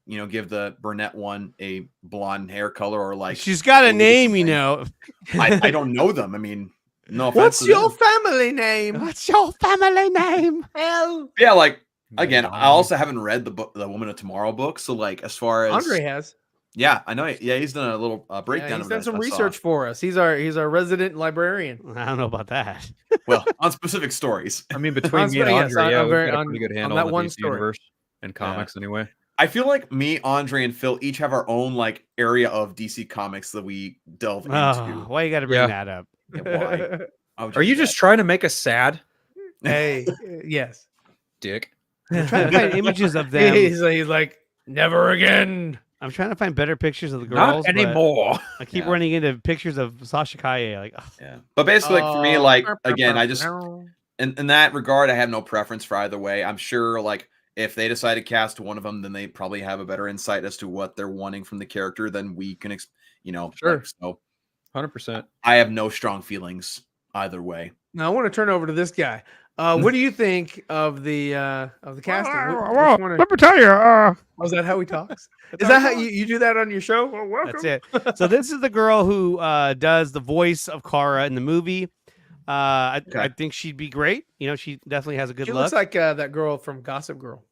give the brunette one a blonde hair color or like she's got a name, I don't know them. I mean, no offense. What's your family name? What's your family name? Hell. Yeah, like again, I also haven't read the Woman of Tomorrow book. So like, as far as Andre has. Yeah, I know. Yeah, he's done a little breakdown. Yeah, he's of done it, some research for us. He's our resident librarian. I don't know about that. Well, on specific stories. I mean, between me and Andre, we've got a pretty good handle on that DC universe and comics anyway. I feel like me, Andre, and Phil each have our own like area of DC comics that we delve into. Why you got to bring that up? Yeah, why? Are you just trying to make us sad? Hey, yes, Dick. I'm trying to find images of them. He's like, never again. I'm trying to find better pictures of the girls. Not anymore. I keep running into pictures of Sasha Kaye. Like, but basically, like, for me, like again, I just in that regard, I have no preference for either way. I'm sure, like, if they decide to cast one of them, then they probably have a better insight as to what they're wanting from the character than we can, Sure. Like, so 100%. I have no strong feelings either way. Now I want to turn over to this guy. What do you think of the casting? Let me tell you. Was that how he talks? Is that how you do that on your show? Well, welcome. That's it. So this is the girl who does the voice of Kara in the movie. I think she'd be great. She definitely has a good look. She looks like that girl from Gossip Girl.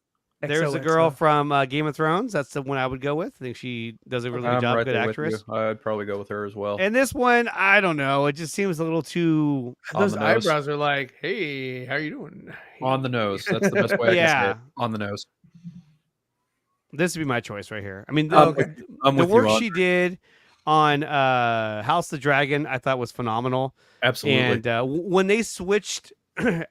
There's a girl from Game of Thrones. That's the one I would go with. I think she does a really good job. Good actress. I'd probably go with her as well. And this one, I don't know. It just seems a little too. Those eyebrows are like, hey, how are you doing? On the nose. That's the best way I can say it. On the nose. This would be my choice right here. I mean, the work she did on House of the Dragon, I thought was phenomenal. Absolutely. And when they switched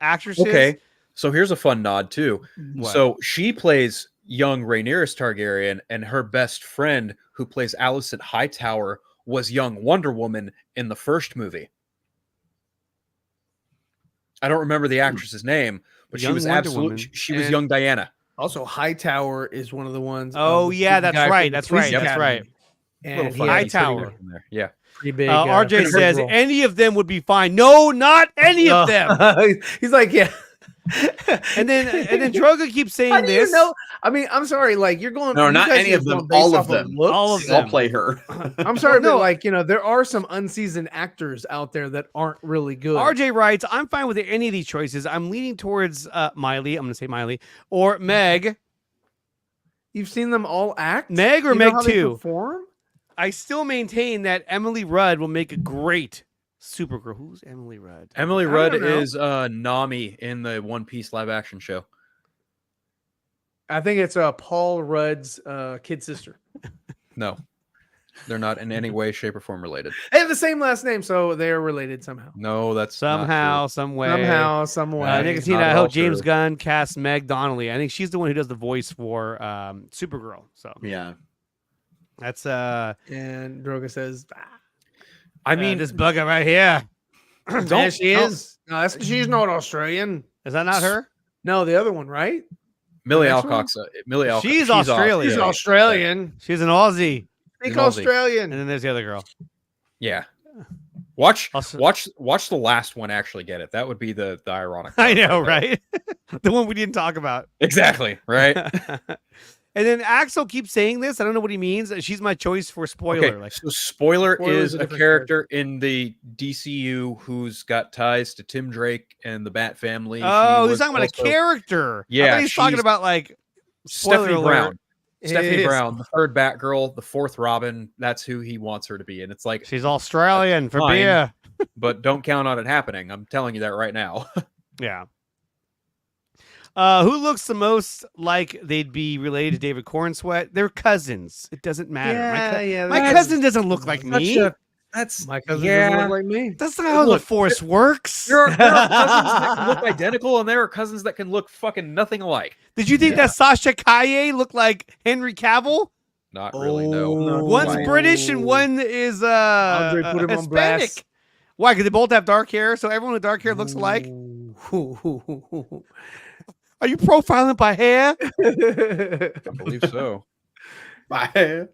actresses. Okay. So here's a fun nod too. What? So she plays young Rhaenyra Targaryen, and her best friend, who plays Alicent Hightower, was young Wonder Woman in the first movie. I don't remember the actress's name, but Young she was Wonder absolutely. Woman. She was young Diana. Also, Hightower is one of the ones. Oh yeah, that's right. That's right. That's right. And Hightower. Yeah. Pretty big. RJ says any of them would be fine. No, not any of them. He's like, yeah. and then Droga keeps saying this. I mean, I'm sorry. Like you're going. No, not any of them. All of them. All of them. I'll play her. I'm sorry, but like there are some unseasoned actors out there that aren't really good. RJ writes, I'm fine with any of these choices. I'm leaning towards Miley. I'm going to say Miley or Meg. You've seen them all act. Meg or Meg 2. Perform? I still maintain that Emily Rudd will make a great Supergirl. Who's Emily Rudd? Emily Rudd is Nami in the One Piece live action show. I think it's Paul Rudd's kid sister. No, they're not in any way, shape, or form related. They have the same last name, so they are related somehow. No, that's somehow, some way. Somehow, some way. Nickatina, I hope James Gunn casts Meg Donnelly. I think she's the one who does the voice for Supergirl. So yeah, that's and Droga says. I mean, this bugger right here. There she is. No, she's not Australian. Is that not her? No, the other one, right? Millie Alcock. She's Australian. She's Australian. She's an Aussie. Speak Australian. And then there's the other girl. Yeah. Watch the last one actually get it. That would be the ironic part. I know, right? The one we didn't talk about. Exactly, right? And then Axel keeps saying this. I don't know what he means. She's my choice for spoiler. Okay, so Spoiler is a character in the DCU who's got ties to Tim Drake and the Bat family. Oh, he's talking about a character. Yeah, he's talking about like Spoiler Stephanie alert. Brown. It Stephanie is. Brown, the third Batgirl, the fourth Robin. That's who he wants her to be, and it's like She's Australian for fine. beer. but don't count on it happening. I'm telling you that right now. Yeah. Who looks the most like they'd be related to David Cornsweet? They're cousins. It doesn't matter. My cousin doesn't look like me. That's My cousin doesn't look like me. That's not how the Force works. There are cousins that can look identical, and there are cousins that can look fucking nothing alike. Did you think that Sasha Calle looked like Henry Cavill? Not really. No. One's British and one is Andre put him on Hispanic. blast. Why? Because they both have dark hair, so everyone with dark hair looks alike. Are you profiling by hair? I believe so. My hair.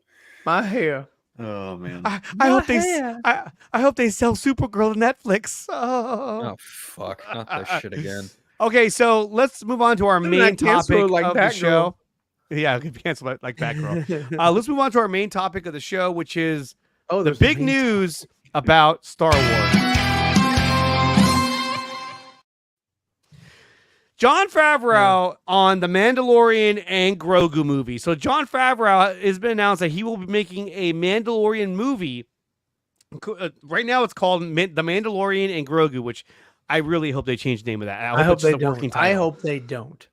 My hair. Oh man. I hope they sell Supergirl to Netflix. Oh. Oh fuck! Not this shit again. Okay, so let's move on to our Maybe main not cancel topic it like of the Batgirl. show. Yeah, we could cancel it like Batgirl. Let's move on to our main topic of the show, which is the there's big main news about Star Wars. Jon Favreau on the Mandalorian and Grogu movie. So Jon Favreau has been announced that he will be making a Mandalorian movie. Right now it's called The Mandalorian and Grogu, which I really hope they change the name of that. I hope it's they just a working don't. I title. hope they don't.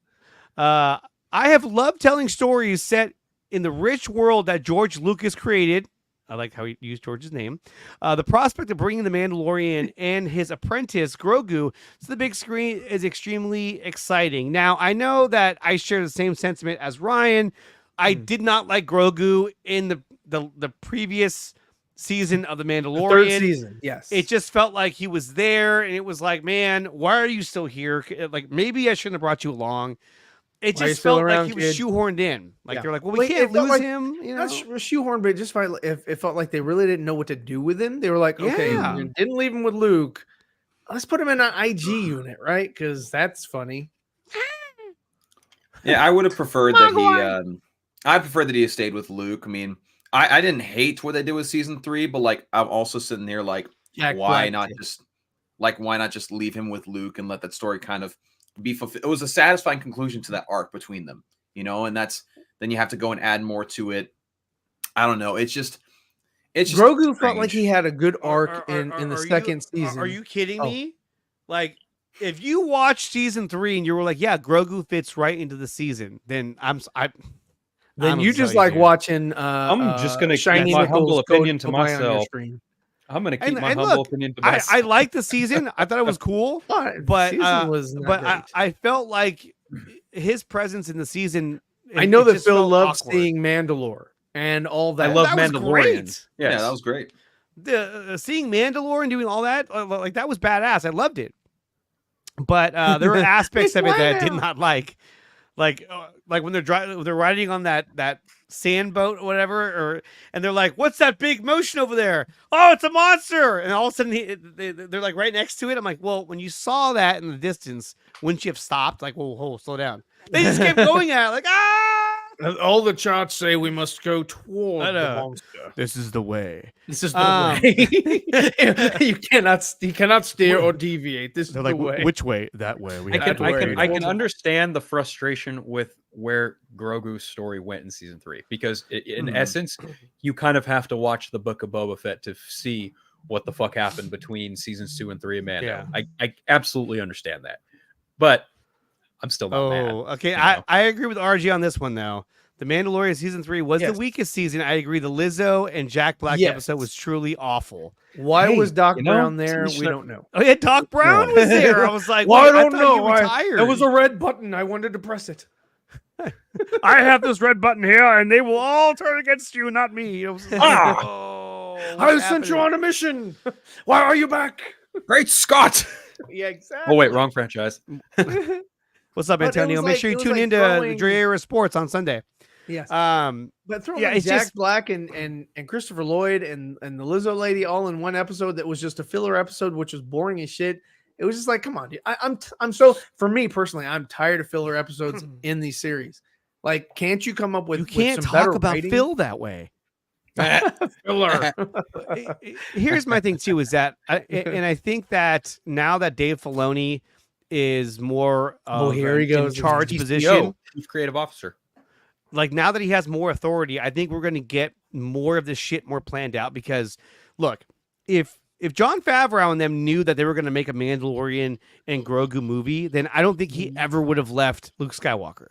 I have loved telling stories set in the rich world that George Lucas created. I like how he used George's name. The prospect of bringing the Mandalorian and his apprentice, Grogu, to the big screen is extremely exciting. Now, I know that I share the same sentiment as Ryan. I did not like Grogu in the previous season of The Mandalorian. Third season, yes. It just felt like he was there, and it was like, man, why are you still here? Like, maybe I shouldn't have brought you along. It Why are you just still felt around, like he was kid? shoehorned in. Like, Yeah. they're like, well, we Well, can't it felt lose like- him. You know? Not shoehorn, but it just felt it felt like they really didn't know what to do with him. They were like, okay, Yeah. you didn't leave him with Luke. Let's put him in an IG unit, right? Because that's funny. Yeah, I would have preferred that he. I prefer that he had stayed with Luke. I mean, I didn't hate what they did with season 3, but like I'm also sitting there like, why not just leave him with Luke and let that story kind of be fulfilled? It was a satisfying conclusion to that arc between them, you know. And then you have to go and add more to it. I don't know. It's just Grogu felt strange. like he had a good arc in the second season. Are you kidding Oh. me? Like, if you watch season 3 and you were like, yeah, Grogu fits right into the season, then Then you just like watching. I'm just gonna Shiny keep my Nichols humble go opinion to by on your myself. screen. I'm gonna keep And- my and humble look, opinion to I myself. liked the season. I thought it was cool, but season was not but great. I felt like his presence in the season. I know it that just Phil felt loves awkward. seeing Mandalore and all that. I love That was Mandalorian. great. Yeah, that was great. Seeing Mandalore and doing all that, like that was badass. I loved it. But there were aspects of it that I did not like when they're riding on that sand boat or whatever, and they're like, "What's that big motion over there? Oh, it's a monster!" And all of a sudden they're like right next to it. I'm like, well, when you saw that in the distance, wouldn't you have stopped? Like, whoa, slow down. They just kept going at it, like, ah! All the charts say we must go toward the monster. This is the way. This is the way. you cannot steer or deviate. This is They're the like, way. which way? That way. We I have can, to I go. can understand the frustration with where Grogu's story went in season 3, because in essence, you kind of have to watch the Book of Boba Fett to see what the fuck happened between seasons 2 and 3 of Mando. Yeah. I absolutely understand that, but I'm still not mad. Okay. you know? I agree with RG on this one though. The Mandalorian season 3 was the Yes. weakest season. I agree. The Lizzo and Jack Black Yes. episode was truly awful. Why was Doc you know, Brown there? you We should- don't know. Oh yeah, Doc Brown was there. I was like, Well, wait, I don't thought know. You retired. There was a red button. I wanted to press it. I have this red button here, and they will all turn against you, not me. It was like, oh, I what's sent you happening? on a mission. Why are you back? Great Scott! Yeah, exactly. Oh wait, wrong franchise. What's up, But it Antonio? was Make like- sure it you was tune like into throwing- Dre Era Sports on Sunday. Yes. But throwing yeah, like it's Jack just Black and Christopher Lloyd and the Lizzo lady all in one episode that was just a filler episode, which was boring as shit. It was just like, come on, dude. I'm so, for me personally, I'm tired of filler episodes in these series. Like, can't you come up with you can't with some talk better about writing? Phil that way. Filler. Here's my thing too: is that, and I think that now that Dave Filoni is more of here he goes. in charge CCO, position. Chief Creative Officer. like now that he has more authority, I think we're going to get more of this shit more planned out. Because look, if Jon Favreau and them knew that they were going to make a Mandalorian and Grogu movie, then I don't think he ever would have left Luke Skywalker.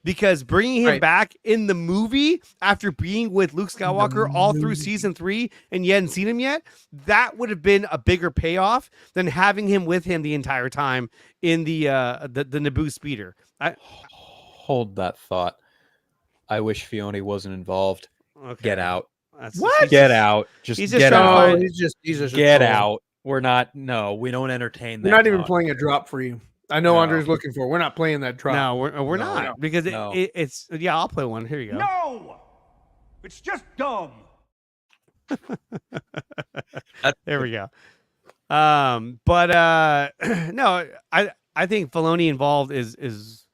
Because bringing him back in the movie after being with Luke Skywalker all through season 3 and you hadn't seen him yet, that would have been a bigger payoff than having him with him the entire time in the Naboo speeder. Hold that thought. I wish Filoni wasn't involved. Okay. Get out. What? Get out. Just get out. He's just Get out. We're not. No, we don't entertain that. We're not even talk. playing a drop for you. I know Andre's looking for. We're not playing that drop. No, we're not because it's yeah. I'll play one. Here you go. No, it's just dumb. There we go. But no, I think Filoni involved is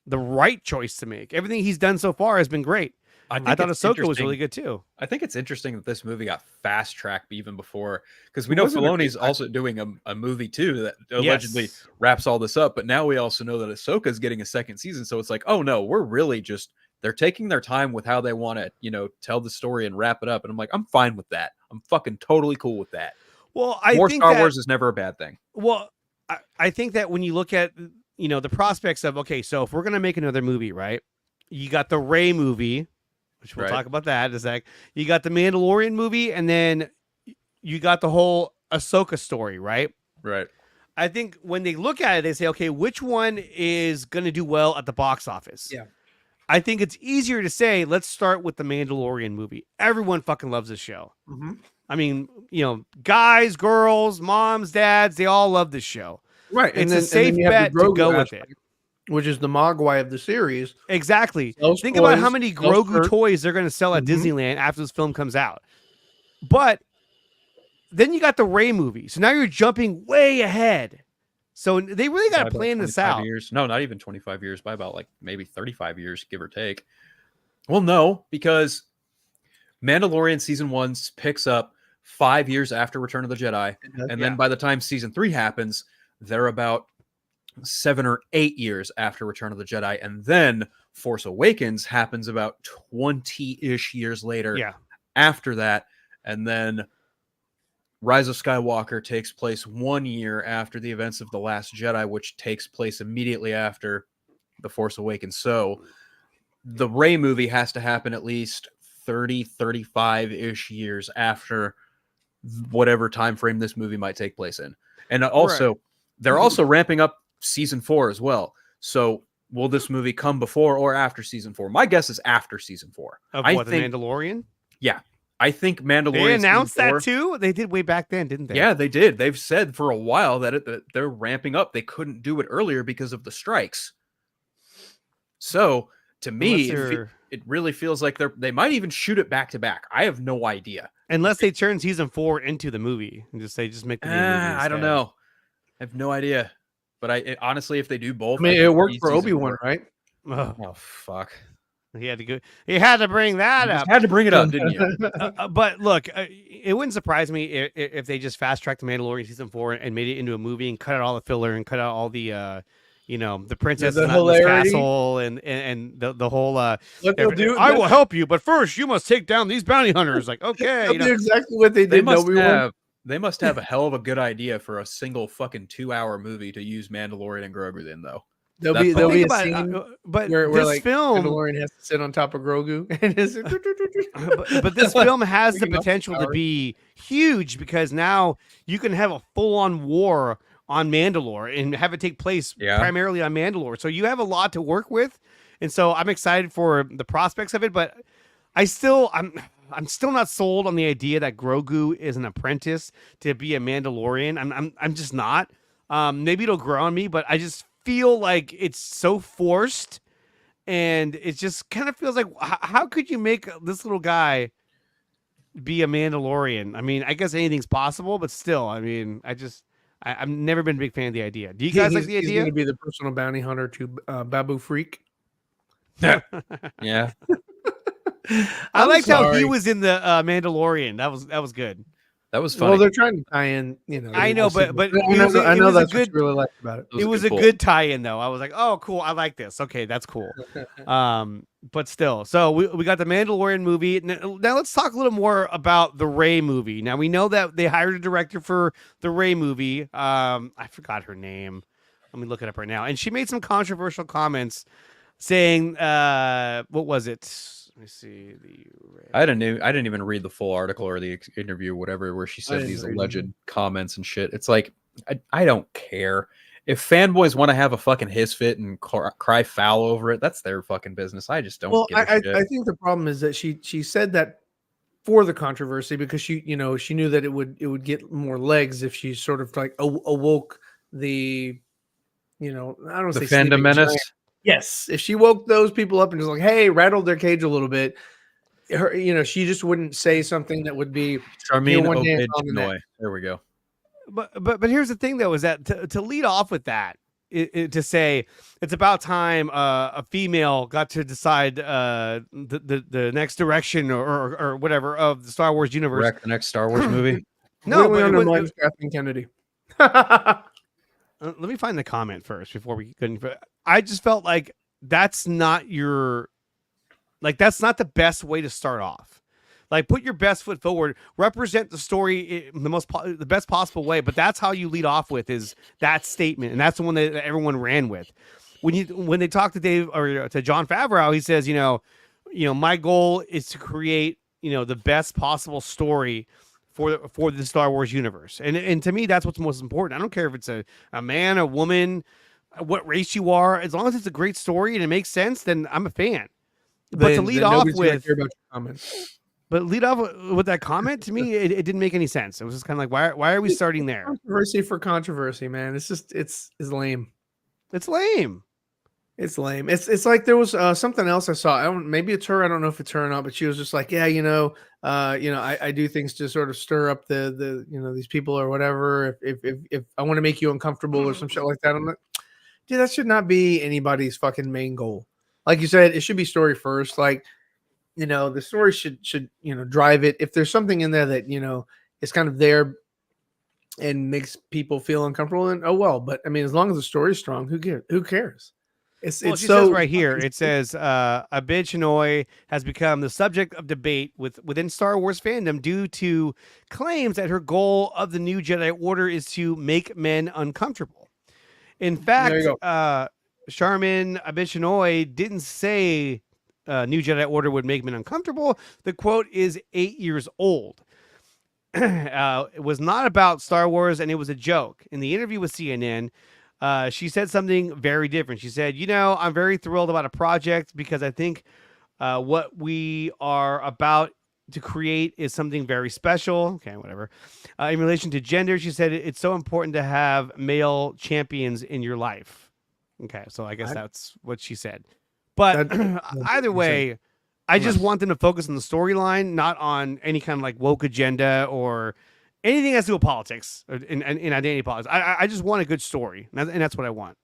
the right choice to make. Everything he's done so far has been great. I thought Ahsoka was really good too. I think it's interesting that this movie got fast tracked even before, because we know Filoni's also doing a movie too that allegedly wraps all this up. But now we also know that Ahsoka's getting a second season. So it's like, oh no, we're really just, they're taking their time with how they want to, tell the story and wrap it up. And I'm like, I'm fine with that. I'm fucking totally cool with that. Well, More Star Wars is never a bad thing. Well, I think that when you look at, the prospects of, okay, so if we're going to make another movie, right? You got the Rey movie, which we'll talk about that in a sec. You got the Mandalorian movie, and then you got the whole Ahsoka story, right? Right. I think when they look at it, they say, okay, which one is going to do well at the box office? Yeah. I think it's easier to say, let's start with the Mandalorian movie. Everyone fucking loves this show. Mm-hmm. I mean, guys, girls, moms, dads, they all love this show. Right. It's a safe bet to go with it. Which is the Mogwai of the series. Exactly. Think about how many Grogu toys they're going to sell at Disneyland after this film comes out. But then you got the Rey movie. So now you're jumping way ahead. So they really got to plan this out. Years. No, not even 25 years. By about maybe 35 years, give or take. Well, no, because Mandalorian season 1 picks up 5 years after Return of the Jedi. And then by the time season 3 happens, they're about 7 or 8 years after Return of the Jedi, and then Force Awakens happens about 20-ish years later after that, and then Rise of Skywalker takes place 1 year after the events of The Last Jedi, which takes place immediately after The Force Awakens. So the Rey movie has to happen at least 30, 35-ish years after whatever time frame this movie might take place in. And also, they're also ramping up season 4 as well. So will this movie come before or after season 4? My guess is after season 4. Of the Mandalorian? Yeah. I think Mandalorian. They announced that too? They did way back then, didn't they? Yeah, they did. They've said for a while that they're ramping up. They couldn't do it earlier because of the strikes. So to me, it really feels like they might even shoot it back to back. I have no idea. Unless they turn season 4 into the movie and just make the movie. I don't know. I have no idea. But honestly, if they do both, I mean, it worked for Obi-Wan, right? Oh fuck! He had to go. He had to bring that up. Had to bring it up, didn't you? But look, it wouldn't surprise me if they just fast tracked the Mandalorian season 4 and made it into a movie and cut out all the filler and cut out all the the princess in the castle and the whole I will help you, but first you must take down these bounty hunters. Like, okay, that's exactly what they did. They must have a hell of a good idea for a single fucking 2-hour movie to use Mandalorian and Grogu in, though. There'll be a scene but where this film Mandalorian has to sit on top of Grogu. but this film has the potential to be huge because now you can have a full-on war on Mandalore and have it take place primarily on Mandalore. So you have a lot to work with. And so I'm excited for the prospects of it, but I'm still not sold on the idea that Grogu is an apprentice to be a Mandalorian. I'm just not. Maybe it'll grow on me, but I just feel like it's so forced, and it just kind of feels like how could you make this little guy be a Mandalorian? I mean, I guess anything's possible, but still, I mean, I've never been a big fan of the idea. Do you guys like the idea? He's going to be the personal bounty hunter to Babu Freak. Yeah. I liked how he was in the Mandalorian. That was good. That was funny. Well, they're trying to tie in, I know, but I know that's what you really liked about it. It was a good tie-in, though. I was like, oh, cool. I like this. Okay, that's cool. but still. So we got the Mandalorian movie. Now let's talk a little more about the Rey movie. Now we know that they hired a director for the Rey movie. I forgot her name. Let me look it up right now. And she made some controversial comments saying, what was it? Let me see. I didn't even read the full article or the interview, whatever, where she said these alleged comments and shit. It's like, I don't care. If fanboys want to have a fucking hiss fit and cry foul over it, that's their fucking business. I just don't give a shit. I think the problem is that she said that for the controversy because she knew that it would get more legs if she sort of like awoke the, I don't say fandom menace. Yes, if she woke those people up and just like, hey, rattled their cage a little bit, she just wouldn't say something that would be Charmaine. There we go. But here's the thing though, is that to lead off with that, to say it's about time a female got to decide the next direction or whatever of the Star Wars universe. Correct, the next Star Wars movie. No, but Kathleen Kennedy. Let me find the comment first before we couldn't. I just felt like that's not the best way to start off. Like, put your best foot forward, represent the story in the best possible way. But that's how you lead off with is that statement, and that's the one that everyone ran with. When they talked to Dave or to Jon Favreau, he says, my goal is to create the best possible story for the Star Wars universe. And to me, that's what's most important. I don't care if it's a man, a woman, what race you are. As long as it's a great story and it makes sense, then I'm a fan. But to lead off with that comment, to me, it didn't make any sense. It was just kind of like, why are we starting there? Controversy for controversy, man. It's just, it's lame. It's lame. It's lame. It's like there was something else I saw. Maybe it's her. I don't know if it's her or not, but she was just like, yeah, I do things to sort of stir up the these people or whatever. If I want to make you uncomfortable or some shit like that, I'm like, dude, that should not be anybody's fucking main goal. Like you said, it should be story first. Like, the story should drive it. If there's something in there that is kind of there and makes people feel uncomfortable, then oh well. But I mean, as long as the story's strong, who cares? She says right here, it says, Abid Chinoy has become the subject of debate within Star Wars fandom due to claims that her goal of the new Jedi Order is to make men uncomfortable. In fact, Charmin Abid Chinoy didn't say new Jedi Order would make men uncomfortable. The quote is 8 years old. It was not about Star Wars, and it was a joke. In the interview with CNN, she said something very different. She said, I'm very thrilled about a project because I think what we are about to create is something very special. Okay, whatever. In relation to gender, she said, it's so important to have male champions in your life. Okay, so I guess that's what she said. But either way, I just want them to focus on the storyline, not on any kind of like woke agenda or anything that has to do with politics in identity politics. I just want a good story, and that's what I want.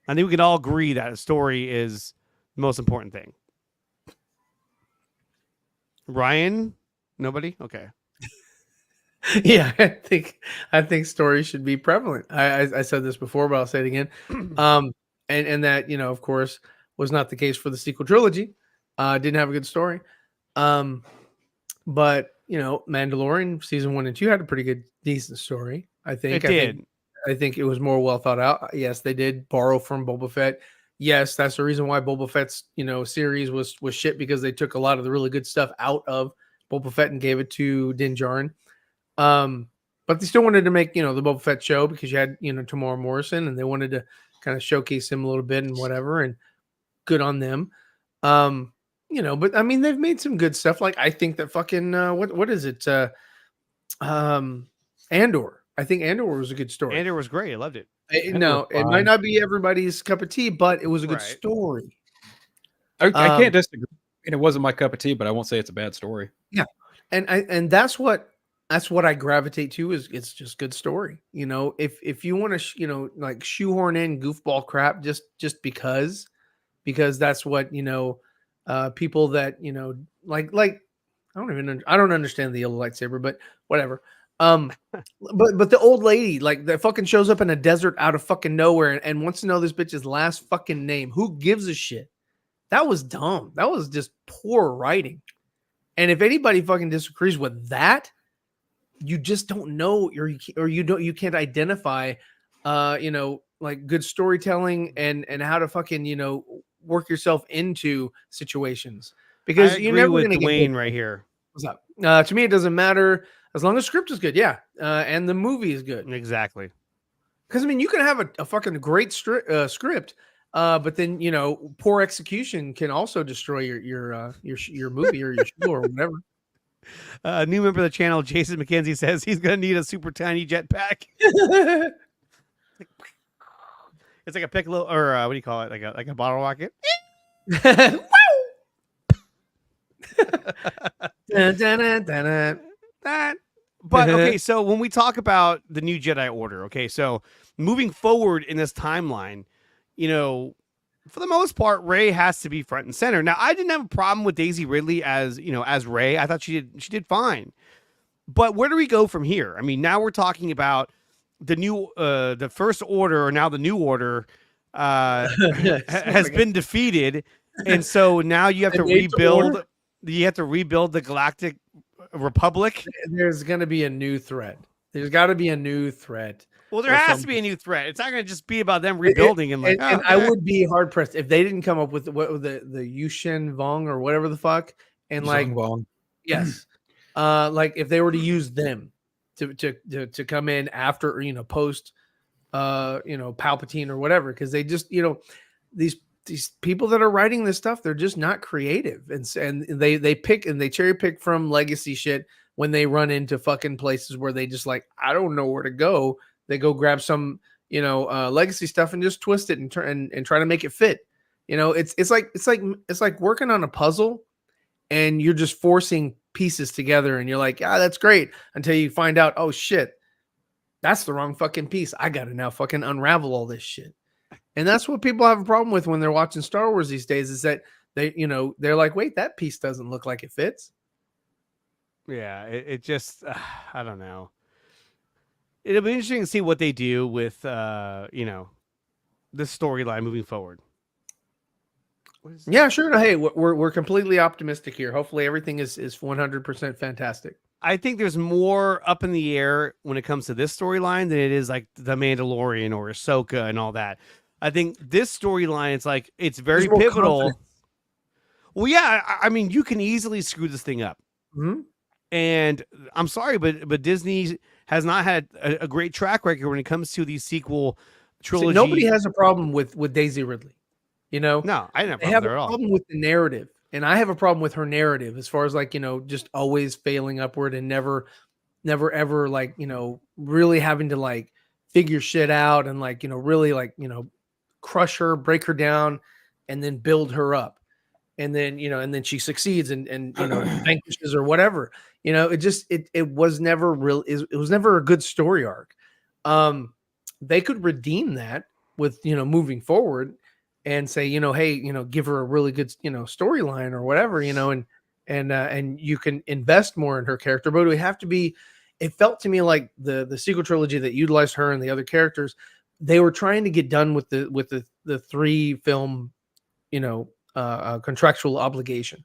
I think we can all agree that a story is the most important thing. Ryan? Nobody? Okay. Yeah, I think stories should be prevalent. I said this before, but I'll say it again. And that, of course, was not the case for the sequel trilogy. Didn't have a good story. But Mandalorian season 1 and 2 had a pretty good, decent story. I think it did. I think it was more well thought out. Yes, they did borrow from Boba Fett. Yes, that's the reason why Boba Fett's series was shit, because they took a lot of the really good stuff out of Boba Fett and gave it to Din Djarin. But they still wanted to make the Boba Fett show because you had Tamora Morrison, and they wanted to kind of showcase him a little bit and whatever. And good on them. But I mean, they've made some good stuff. Like, I think that fucking what is it? Andor. I think Andor was a good story. Andor was great. I loved it. It might not be everybody's cup of tea, but it was a good story. I can't disagree. And it wasn't my cup of tea, but I won't say it's a bad story. Yeah, and that's what I gravitate to, is it's just good story. If you want to like shoehorn in goofball crap just because that's what people that like I don't understand the yellow lightsaber, but whatever. But the old lady that fucking shows up in a desert out of fucking nowhere and wants to know this bitch's last fucking name. Who gives a shit? That was dumb. That was just poor writing. And if anybody fucking disagrees with that, you just don't know, you can't identify, like good storytelling and how to fucking, work yourself into situations. Because I you're agree never with going to Dwayne right here. What's up? To me, it doesn't matter as long as the script is good. Yeah. And the movie is good. Exactly. Because, I mean, you can have a fucking great script, but then, poor execution can also destroy your movie or your show or whatever. New member of the channel, Jason McKenzie, says he's going to need a super tiny jetpack. It's like a piccolo, or what do you call it? Like a bottle rocket. But okay, so when we talk about the new Jedi Order, okay, so moving forward in this timeline, for the most part, Rey has to be front and center. Now, I didn't have a problem with Daisy Ridley as Rey. I thought she did fine. But where do we go from here? I mean, now we're talking about the First Order, or now the New Order, has been defeated, and so now you have to rebuild. You have to rebuild the Galactic Republic. There's going to be a new threat. There's got to be a new threat. Well, there has to be a new threat. It's not going to just be about them rebuilding and I would be hard pressed if they didn't come up with the Yushin Vong or whatever the fuck, and yes, like if they were to use them to come in after post Palpatine or whatever, because they just these people that are writing this stuff, they're just not creative, and they pick and they cherry pick from legacy shit when they run into fucking places where they just like, I don't know where to go. They go grab some legacy stuff and just twist it and try to make it fit. It's like working on a puzzle and you're just forcing pieces together and you're like, that's great, until you find out, oh shit, that's the wrong fucking piece. I gotta now fucking unravel all this shit. And that's what people have a problem with when they're watching Star Wars these days, is that they're like, wait, that piece doesn't look like it fits. Yeah, it just, I don't know. It'll be interesting to see what they do with, this storyline moving forward. Yeah, sure. Hey, we're completely optimistic here. Hopefully everything is 100% fantastic. I think there's more up in the air when it comes to this storyline than it is like the Mandalorian or Ahsoka and all that. I think this storyline, it's very pivotal. Confidence. Well, yeah, I mean, you can easily screw this thing up. Mm-hmm. And I'm sorry, but Disney has not had a great track record when it comes to these sequel trilogy. Nobody has a problem with Daisy Ridley. No, I didn't have a problem with the narrative. And I have a problem with her narrative as far as just always failing upward and never ever really having to figure shit out and really crush her, break her down, and then build her up. And then, and then she succeeds and vanquishes or whatever. It was never real. It was never a good story arc. They could redeem that with, moving forward and say, hey, give her a really good, storyline or whatever, and you can invest more in her character. But it would have to be, it felt to me like the sequel trilogy that utilized her and the other characters, they were trying to get done with the 3 film, contractual obligation,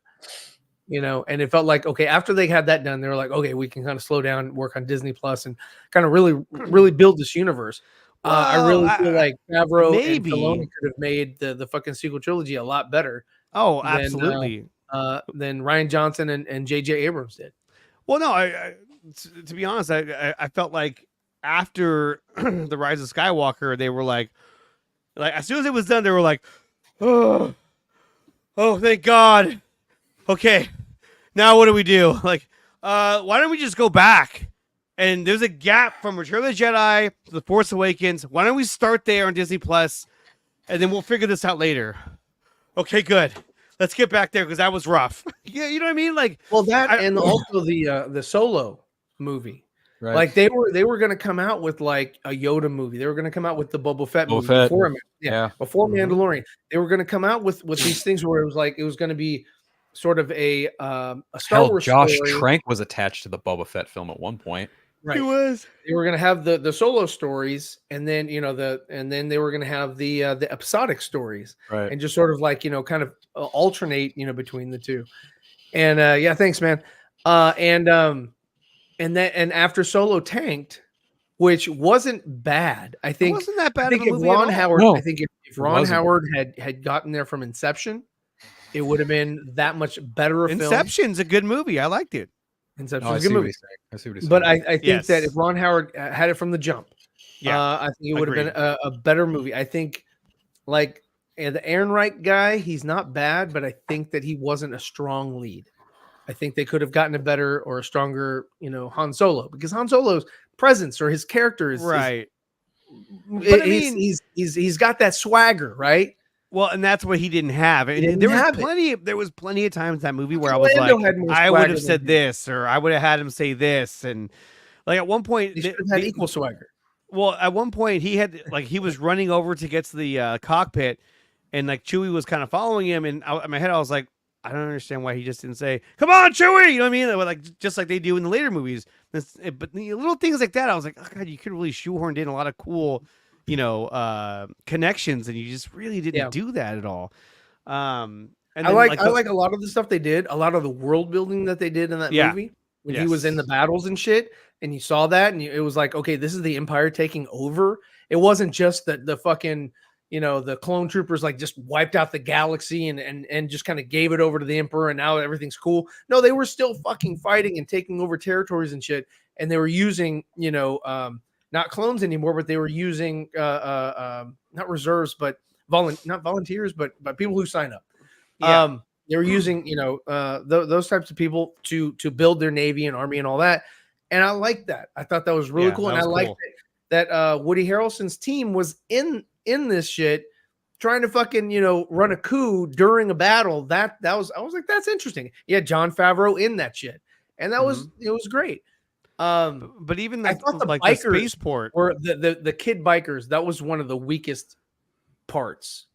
and it felt like, okay, after they had that done, they were like, okay, we can kind of slow down, work on Disney Plus and kind of really build this universe. I really feel like Favreau and Filoni could have made the fucking sequel trilogy a lot better. Oh, absolutely. Than Rian Johnson and J.J. Abrams did. Well, no, to be honest, I felt like after The Rise of Skywalker, they were like as soon as it was done, they were like, oh, thank God. Okay, now what do we do? Why don't we just go back? And there's a gap from Return of the Jedi to The Force Awakens. Why don't we start there on Disney Plus, and then we'll figure this out later? Okay, good. Let's get back there because that was rough. Yeah, you know what I mean? And also the Solo movie. Right. They were going to come out with a Yoda movie. They were going to come out with the Boba Fett movie before Mandalorian. They were going to come out with these things where it was going to be sort of a Star Wars Josh story. Trank was attached to the Boba Fett film at one point. Right. He was. They were gonna have the solo stories, and then they were gonna have the episodic stories, Right. and just sort of like kind of alternate between the two. And yeah, thanks, man. And after Solo tanked, which wasn't bad, I think. It wasn't that bad I think of a if movie at Ron all. Howard, No, I think if it Ron wasn't. Howard had gotten there from Inception, it would have been that much better a film. Inception's a good movie. I liked it. Inception's Oh, I a see good what movie. he's saying. I see what he's saying. But I think Yes. that if Ron Howard had it from the jump, Yeah, I think it would have been agreed. a better movie. I think, like the Aaron Wright guy, he's not bad, but I think that he wasn't a strong lead. I think they could have gotten a better or a stronger, Han Solo, because Han Solo's presence or his character is Right. But I mean- he's got that swagger, right? Well, and that's what he didn't have. And didn't there was have it. there was plenty of times in that movie where I was Lando like, had more I would swagger have than said him. this, or I would have had him say this, and like at one point, He should have had equal swagger. well, at one point he had he was running over to get to the cockpit, and like Chewie was kind of following him, and in my head I was like, I don't understand why he just didn't say, "Come on, Chewie," you know what I mean? Like just like they do in the later movies. But the little things like that, I was like, oh god, you could really shoehorned in a lot of cool, connections, and you just really didn't do that at all. And I like a lot of the stuff they did, a lot of the world building that they did in that movie when he was in the battles and shit, and you saw that, and it was like, okay, this is the Empire taking over. It wasn't just that the fucking the clone troopers like just wiped out the galaxy and just kind of gave it over to the Emperor, and now everything's cool. No, they were still fucking fighting and taking over territories and shit, and they were using not clones anymore, but they were using not reserves, but not volunteers, but people who sign up. Yeah. They were using those types of people to build their navy and army and all that, and I liked that. I thought that was really cool, and I liked that Woody Harrelson's team was in this shit trying to fucking run a coup during a battle. That was, I was like, that's interesting. Yeah, Jon Favreau in that shit, and that was it was great. But even I thought the the bikers spaceport or the kid bikers, that was one of the weakest parts.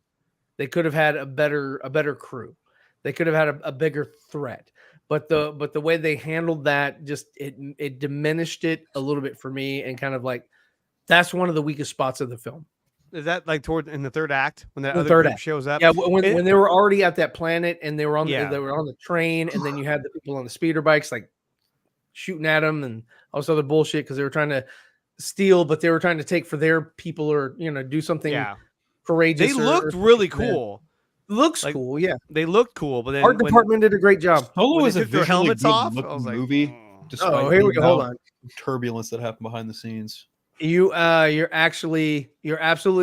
They could have had a better crew. They could have had a bigger threat. But the way they handled that, just it diminished it a little bit for me, and kind of like that's one of the weakest spots of the film. Is that like in the third act when that The other third group act. shows up? Yeah, when they were already at that planet and they were on Yeah. they were on the train, and then you had the people on the speeder bikes like shooting at them and all this other bullshit because they were trying to steal, but they were trying to take for their people or do something courageous. They looked really cool. Looks cool, yeah. They looked cool, but then Art department did a great job. Solo when is they a took their visually helmets good off, I looking was like, movie. Despite Oh, here we the go. Hold amount on. of turbulence that happened behind the scenes. You're absolutely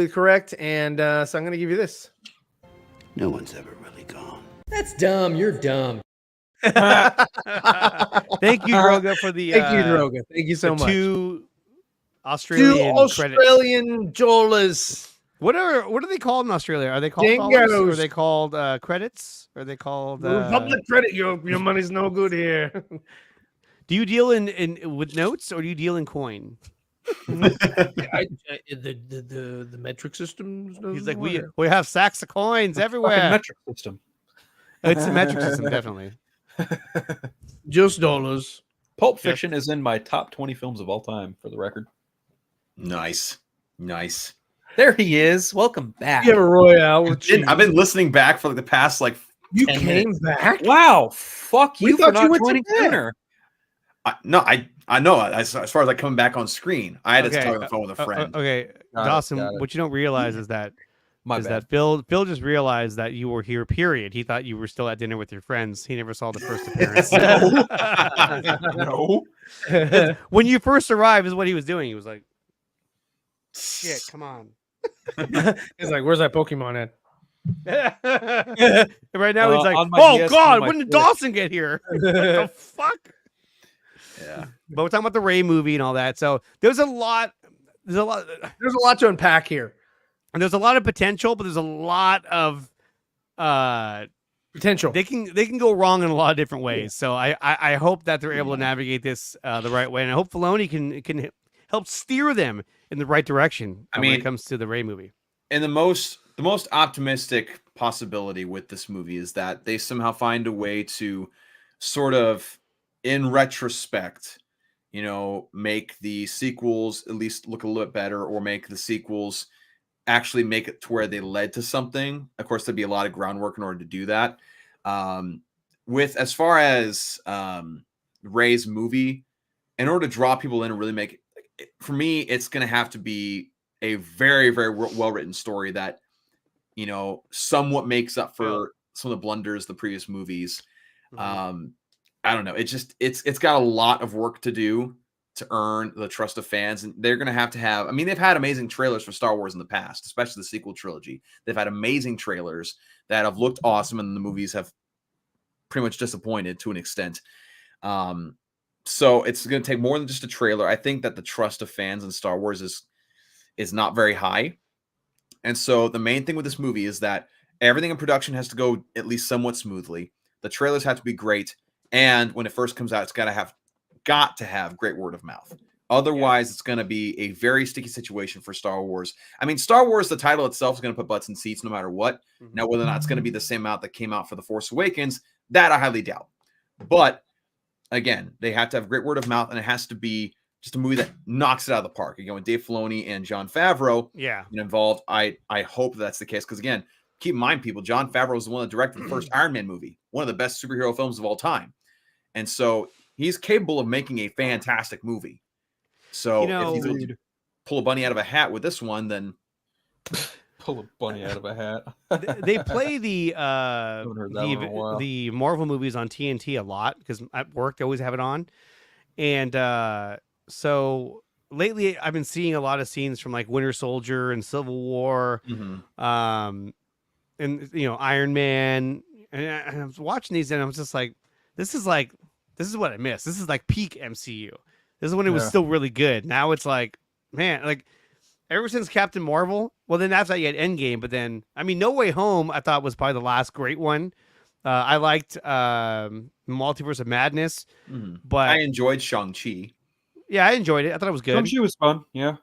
correct, and so I'm gonna give you this. No one's ever really gone. That's dumb. You're dumb. Thank you, Droga, for the Thank you, Droga. Thank you so much. Two Two Australian credits. Australian Jolas. What are they called in Australia? Are they called Dingoes. dollars? Are they called credits? Are they called Public credit. Your money's no good here. Do you deal in with notes or do you deal in coin? The metric system. He's like, we have sacks of coins everywhere. Metric system. It's a metric system, definitely. Just dollars. Pulp Fiction is in my top 20 films of all time, for the record. Nice. There he is. Welcome back. You have a Royale. With I've been listening back for like the past You 10 came minutes. back. Wow. Fuck We you for thought you not went to joining bed. sooner. I know. As far as like coming back on screen, I had to talk on the phone with a friend. Okay, Dawson, what you don't realize is that Phil just realized that you were here. Period. He thought you were still at dinner with your friends. He never saw the first appearance. No. When you first arrived, is what he was doing. He was like, "Shit, come on." He's like, "Where's that Pokemon at?" Right now he's like, on my "Oh DS, God, on my when did Switch." Dawson get here? What the fuck?" Yeah. But we're talking about the Ray movie and all that. So there's a lot to unpack here. And there's a lot of potential, but there's a lot of potential. They can go wrong in a lot of different ways. So I hope that they're able to navigate this the right way, and I hope Filoni can help steer them in the right direction. When it comes to the Ray movie. And the most optimistic possibility with this movie is that they somehow find a way to sort of, in retrospect, make the sequels at least look a little bit better, or make the sequels actually make it to where they led to something. Of course, there'd be a lot of groundwork in order to do that. With as far as Rey's movie, in order to draw people in and really make it, for me, it's going to have to be a very, very well-written story that, somewhat makes up for some of the blunders of the previous movies. I don't know. It's got a lot of work to do to earn the trust of fans. And they're going to have, I mean, they've had amazing trailers for Star Wars in the past, especially the sequel trilogy. They've had amazing trailers that have looked awesome, and the movies have pretty much disappointed to an extent. So it's going to take more than just a trailer. I think that the trust of fans in Star Wars is not very high. And so the main thing with this movie is that everything in production has to go at least somewhat smoothly. The trailers have to be great. And when it first comes out, it's got to have great word of mouth. Otherwise, it's going to be a very sticky situation for Star Wars. I mean, Star Wars, the title itself is going to put butts in seats no matter what. Now, whether or not it's going to be the same amount that came out for The Force Awakens, that I highly doubt. But again, they have to have great word of mouth, and it has to be just a movie that knocks it out of the park. Again, with Dave Filoni and Jon Favreau involved, I hope that's the case. Because again, keep in mind, people, Jon Favreau is the one that directed the first Iron Man movie, one of the best superhero films of all time. And so he's capable of making a fantastic movie. So if he's able to pull a bunny out of a hat with this one, then pull a bunny out of a hat. They play the Marvel movies on TNT a lot because at work they always have it on. And so lately I've been seeing a lot of scenes from like Winter Soldier and Civil War, and Iron Man. And I was watching these and I was just like, this is what I missed. This is like peak MCU. This is when it was still really good. Now it's like, man, like ever since Captain Marvel, well, then after that you had Endgame, but then, I mean, No Way Home, I thought was probably the last great one. I liked Multiverse of Madness, but I enjoyed Shang-Chi. Yeah, I enjoyed it. I thought it was good. Shang-Chi was fun, yeah.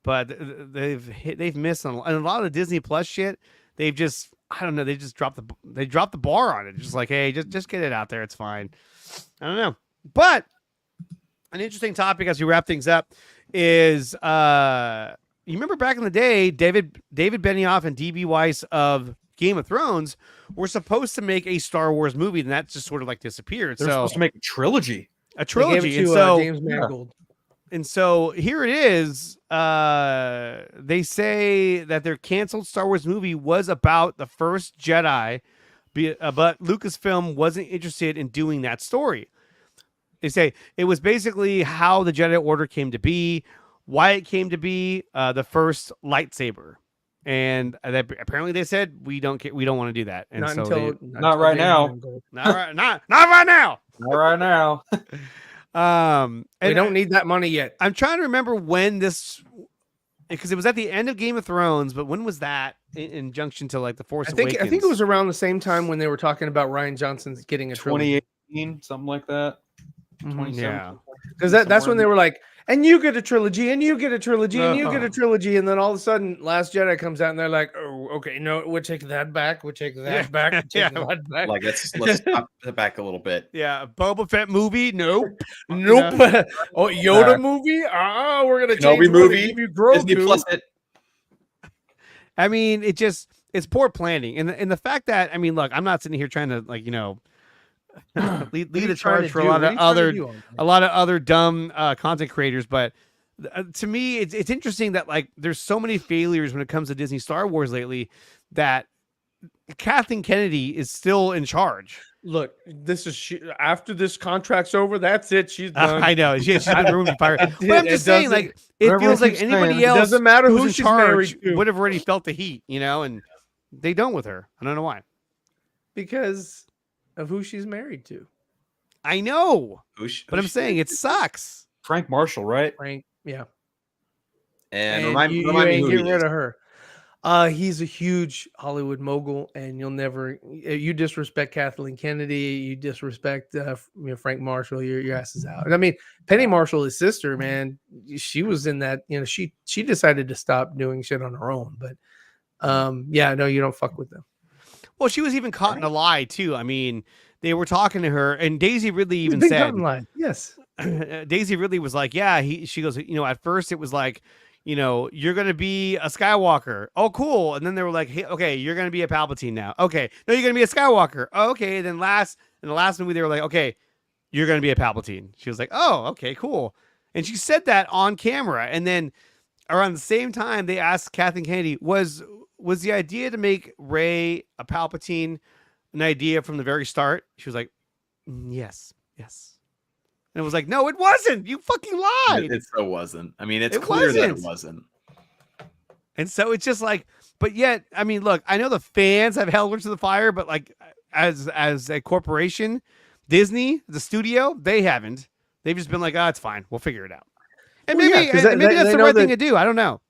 But they've missed on a lot of the Disney Plus shit. They've just, I don't know, they dropped the bar on it. Just like, hey, just get it out there. It's fine. I don't know, but an interesting topic as we wrap things up is you remember back in the day, David Benioff and D.B. Weiss of Game of Thrones were supposed to make a Star Wars movie, and that just sort of like disappeared. They're supposed to make a trilogy. And so James Mangold. And so here it is. They say that their canceled Star Wars movie was about the first Jedi, but Lucasfilm wasn't interested in doing that story. They say it was basically how the Jedi Order came to be, why it came to be, the first lightsaber, and apparently they said we don't want to do that. And not right now. Not right now. Not right now. And we don't need that money yet. I'm trying to remember when this, because it was at the end of Game of Thrones, but when was that in junction to like the Force Awakens? I think it was around the same time when they were talking about Rian Johnson's getting a 2018, something like that. Yeah, because that's when they were like, and you get a trilogy, and you get a trilogy, and you get a trilogy, and then all of a sudden, Last Jedi comes out, and they're like, "Oh, okay, no, we'll take that back. We'll take that back. We'll take that back." Like let's stop it back a little bit. Yeah, Boba Fett movie, nope. Oh, Yoda movie, we're gonna change movie. Disney Plus it. I mean, it's poor planning, and the fact that, I mean, look, I'm not sitting here trying to lead the charge for a lot of other dumb content creators, but to me it's interesting that like there's so many failures when it comes to Disney Star Wars lately that Kathleen Kennedy is still in charge. Look, this is after this contract's over, that's it, she's done. I know she's been ruined by fire. But I'm just saying, like, it feels like anybody else, doesn't matter who's who in she's charge, married to, would have already felt the heat, and they don't with her. I don't know why. Because of who she's married to. I know, but I'm saying it sucks. Frank Marshall, right? Frank, yeah. And remind me get rid of her. He's a huge Hollywood mogul, and you disrespect Kathleen Kennedy, you disrespect Frank Marshall, your ass is out. I mean, Penny Marshall, his sister, man, she was in that. She decided to stop doing shit on her own, but no, you don't fuck with them. Well, she was even caught in a lie too. I mean, they were talking to her, and Daisy Ridley even said, Yes. Daisy Ridley was like, yeah, she goes, at first it was like, you're going to be a Skywalker. Oh, cool. And then they were like, hey, okay, you're going to be a Palpatine now. Okay. No, you're going to be a Skywalker. Oh, okay. And then in the last movie, they were like, okay, you're going to be a Palpatine. She was like, oh, okay, cool. And she said that on camera. And then around the same time, they asked Kathleen Kennedy, was the idea to make Rey a Palpatine an idea from the very start? She was like, yes. And it was like, no, it wasn't. You fucking lied. It so wasn't. I mean, it's clear that it wasn't. And so it's just like, but yet, I mean, look, I know the fans have held her to the fire, but like as a corporation, Disney, the studio, they haven't. They've just been like, it's fine. We'll figure it out. And maybe that's the right thing to do. I don't know.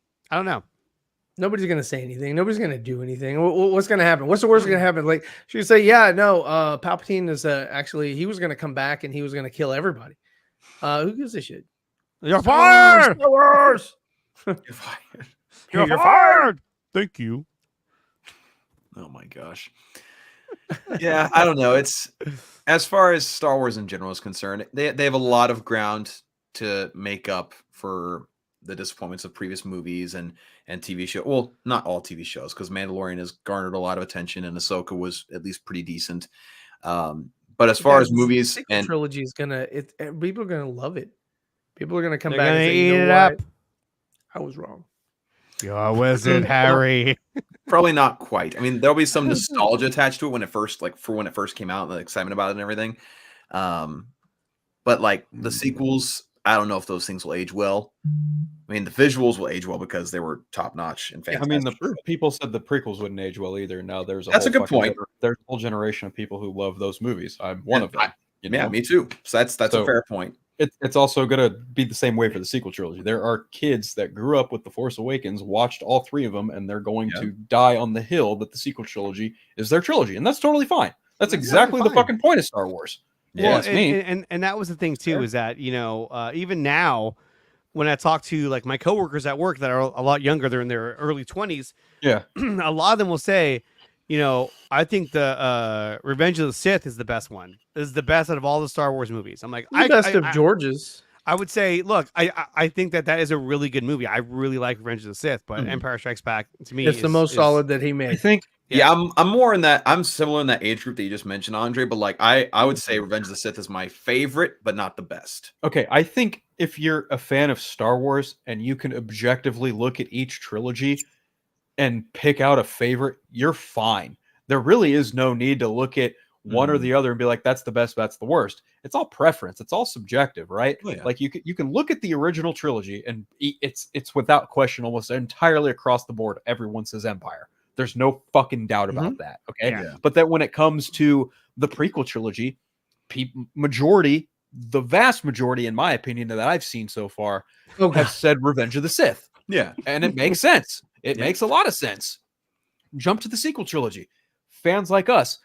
Nobody's going to say anything. Nobody's going to do anything. What's going to happen? What's the worst going to happen? Like, she would say, yeah, no, Palpatine is actually, he was going to come back and he was going to kill everybody. Who gives a shit? You're fired! You're fired. You're fired! Thank you. Oh my gosh. Yeah, I don't know. It's, as far as Star Wars in general is concerned, they have a lot of ground to make up for the disappointments of previous movies and TV show. Well, not all TV shows, because Mandalorian has garnered a lot of attention and Ahsoka was at least pretty decent. But as far as movies and trilogy is people are gonna love it. People are gonna come They're back gonna and say, eat you know it what? up. I was wrong. You're a wizard, Harry. probably not quite. I mean, there'll be some nostalgia attached to it when it first came out, and the excitement about it and everything. But like the sequels, I don't know if those things will age well. I mean, the visuals will age well because they were top notch and fantastic. I mean, the people said the prequels wouldn't age well either. Now there's That's a good point. There's a whole generation of people who love those movies. I'm one of them. Yeah, me too. So that's a fair point. It's also going to be the same way for the sequel trilogy. There are kids that grew up with The Force Awakens, watched all three of them, and they're going to die on the hill that the sequel trilogy is their trilogy, and that's totally fine. That's exactly the fucking point of Star Wars. Yeah, well, and that was the thing too, is that even now, when I talk to like my coworkers at work that are a lot younger, they're in their early 20s. Yeah, a lot of them will say, I think the Revenge of the Sith is the best one. This is the best out of all the Star Wars movies. I'm like, best of George's. I would say, look, I think that is a really good movie. I really like Revenge of the Sith, but Empire Strikes Back to me, it's the most solid that he made. I think. Yeah, I'm more in that. I'm similar in that age group that you just mentioned, Andre. But like, I would say Revenge of the Sith is my favorite, but not the best. Okay, I think if you're a fan of Star Wars and you can objectively look at each trilogy and pick out a favorite, you're fine. There really is no need to look at one or the other and be like, that's the best, that's the worst. It's all preference. It's all subjective, right? Oh, yeah. Like you can look at the original trilogy and it's without question almost entirely across the board. Everyone says Empire. There's no fucking doubt about that. Okay. Yeah. But then when it comes to the prequel trilogy, the vast majority, in my opinion, that I've seen so far have said Revenge of the Sith. Yeah. And it makes sense. It makes a lot of sense. Jump to the sequel trilogy. Fans like us,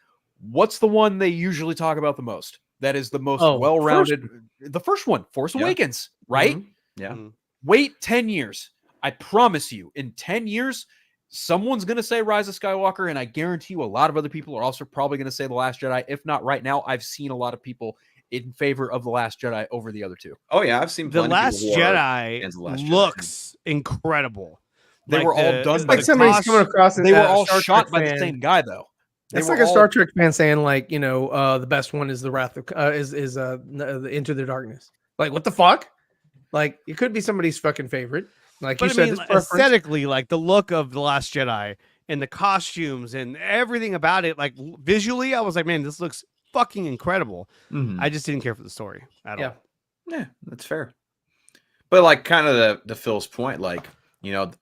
what's the one they usually talk about the most? That is the most well-rounded. The first one, Force Awakens, right? Mm-hmm. Yeah. Wait 10 years. I promise you, in 10 years, someone's going to say Rise of Skywalker, and I guarantee you a lot of other people are also probably going to say The Last Jedi. If not right now, I've seen a lot of people in favor of The Last Jedi over the other two. Oh, yeah. I've seen The Last Jedi looks incredible. They were all done. It's like somebody's coming across. They were all shot by the same guy, though. It's like a Star Trek fan saying, like, the best one is the Wrath of the Into the Darkness. Like, what the fuck? Like, it could be somebody's fucking favorite. Like you said, aesthetically, like the look of The Last Jedi and the costumes and everything about it, like visually, I was like, man, this looks fucking incredible. I just didn't care for the story at all. Yeah, that's fair. But like, kind of the Phil's point, like,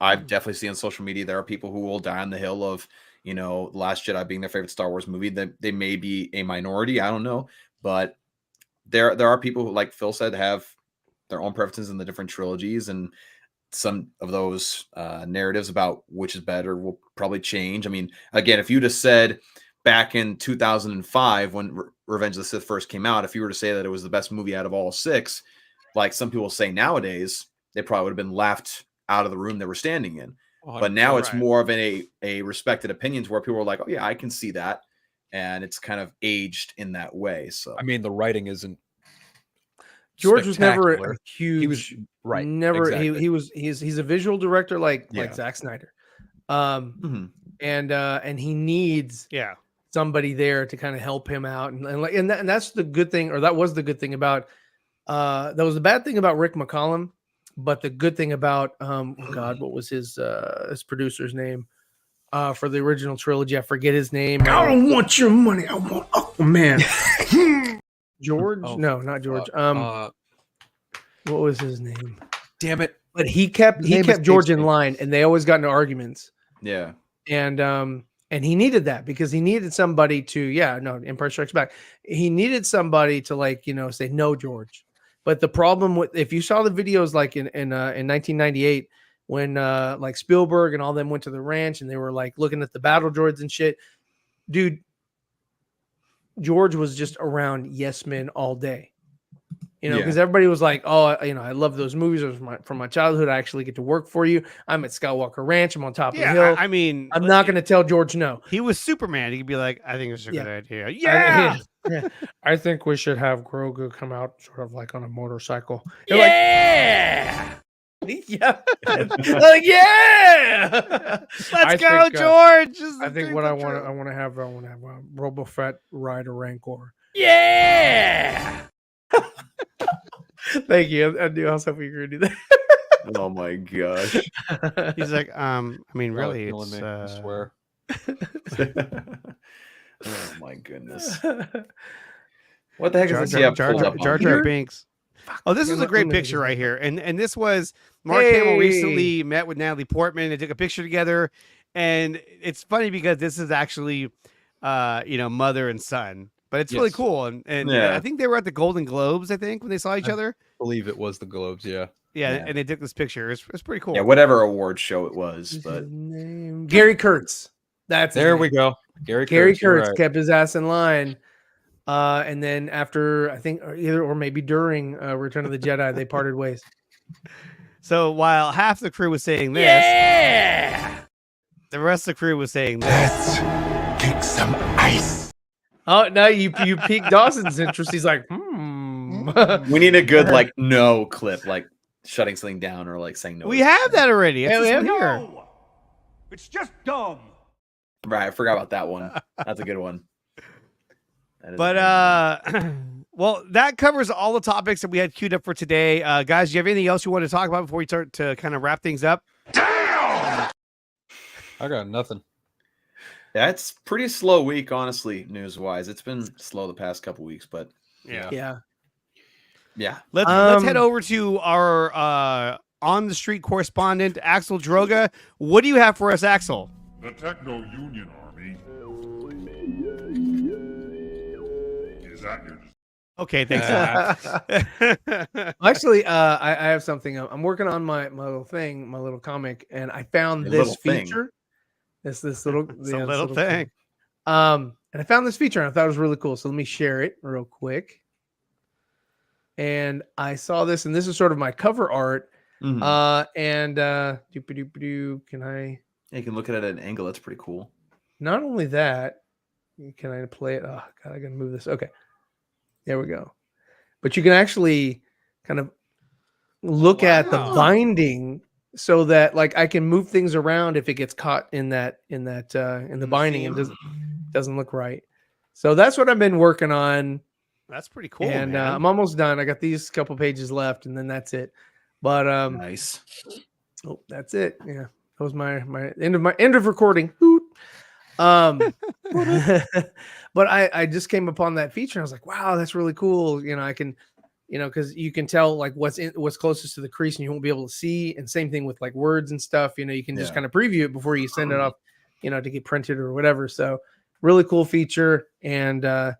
I've definitely seen on social media there are people who will die on the hill of The Last Jedi being their favorite Star Wars movie. That they may be a minority, I don't know, but there are people who, like Phil said, have their own preferences in the different trilogies, and some of those narratives about which is better will probably change. I mean, again, if you just said back in 2005 when Revenge of the Sith first came out, if you were to say that it was the best movie out of all six, like some people say nowadays, they probably would have been laughed out of the room they were standing in. But now it's more of a respected opinions where people are like, oh yeah, I can see that. And it's kind of aged in that way. So, I mean, the writing isn't George was never a spectacular. huge. He was right. Never. Exactly. He's a visual director like Yeah. Zack Snyder. Mhm. And he needs somebody there to kind of help him out, and that's the good thing, or that was the good thing about that was the bad thing about Rick McCallum, but the good thing about God, what was his producer's name for the original trilogy? I forget his name. I don't want your money. I want Aquaman. George? Oh, No, not George. What was his name? Damn it. But he kept George in line, and they always got into arguments. Yeah. And he needed that because he needed somebody to, Empire Strikes Back. He needed somebody to say, no, George. But the problem with, if you saw the videos like in 1998, when like Spielberg and all them went to the ranch and they were like looking at the battle droids and shit, dude, George was just around yes men all day. Because everybody was like, oh, I love those movies. It was from my childhood. I actually get to work for you. I'm at Skywalker Ranch. I'm on top of the hill. I mean, I'm not going to tell George no. He was Superman. He could be like, I think it's a good idea. Yeah. I think we should have Grogu come out sort of like on a motorcycle. You're yeah. yeah. Let's go, George. I think what I want to have Boba Fett ride a Rancor. Yeah. Thank you. I knew I was hoping you were going to do that. Oh my gosh. He's like, I mean, really, Killing it's me, I swear. Oh my goodness. What the heck is this? Jar Jar Binks. Oh, this is a great picture right here. And this was Mark Hamill recently met with Natalie Portman. They took a picture together. And it's funny because this is actually mother and son. But it's really cool. And I think they were at the Golden Globes, I think, when they saw each other. I believe it was the Globes, yeah. Yeah, and they took this picture. It's pretty cool. Yeah, whatever award show it was. But Gary Kurtz. There we go. Gary Kurtz kept his ass in line. And then after, I think either or maybe during Return of the Jedi, they parted ways. So while half the crew was saying this, the rest of the crew was saying this. Let's kick some ice. Oh, no, you piqued Dawson's interest. He's like, We need a good no clip, like shutting something down or like saying no. We have that already. It's here. No. It's just dumb. Right, I forgot about that one. That's a good one. But well, that covers all the topics that we had queued up for today. Guys, do you have anything else you want to talk about before we start to kind of wrap things up? Damn! I got nothing. Yeah, it's pretty slow week, honestly, news-wise. It's been slow the past couple weeks, but yeah. Let's head over to our on the street correspondent, Axel Droga. What do you have for us, Axel? The Techno Union Army is at your. Okay, thanks. Actually, I have something. I'm working on my little thing, my little comic, and I found this feature. This little thing. And I found this feature and I thought it was really cool. So let me share it real quick. And I saw this, and this is sort of my cover art. Mm-hmm. Can I? Yeah, you can look at it at an angle. That's pretty cool. Not only that, can I play it? Oh God, I gotta move this. Okay, there we go. But you can actually kind of look at the binding, so that like I can move things around if it gets caught in the binding and doesn't look right. So that's what I've been working on. That's pretty cool. And I'm almost done. I got these couple pages left, and then that's it. But nice. Oh, that's it. Yeah, that was my end of recording. But I just came upon that feature. And I was like, wow, that's really cool. I can, because you can tell like what's closest to the crease, and you won't be able to see. And same thing with like words and stuff. You can just kind of preview it before you send it off, to get printed or whatever. So really cool feature, and I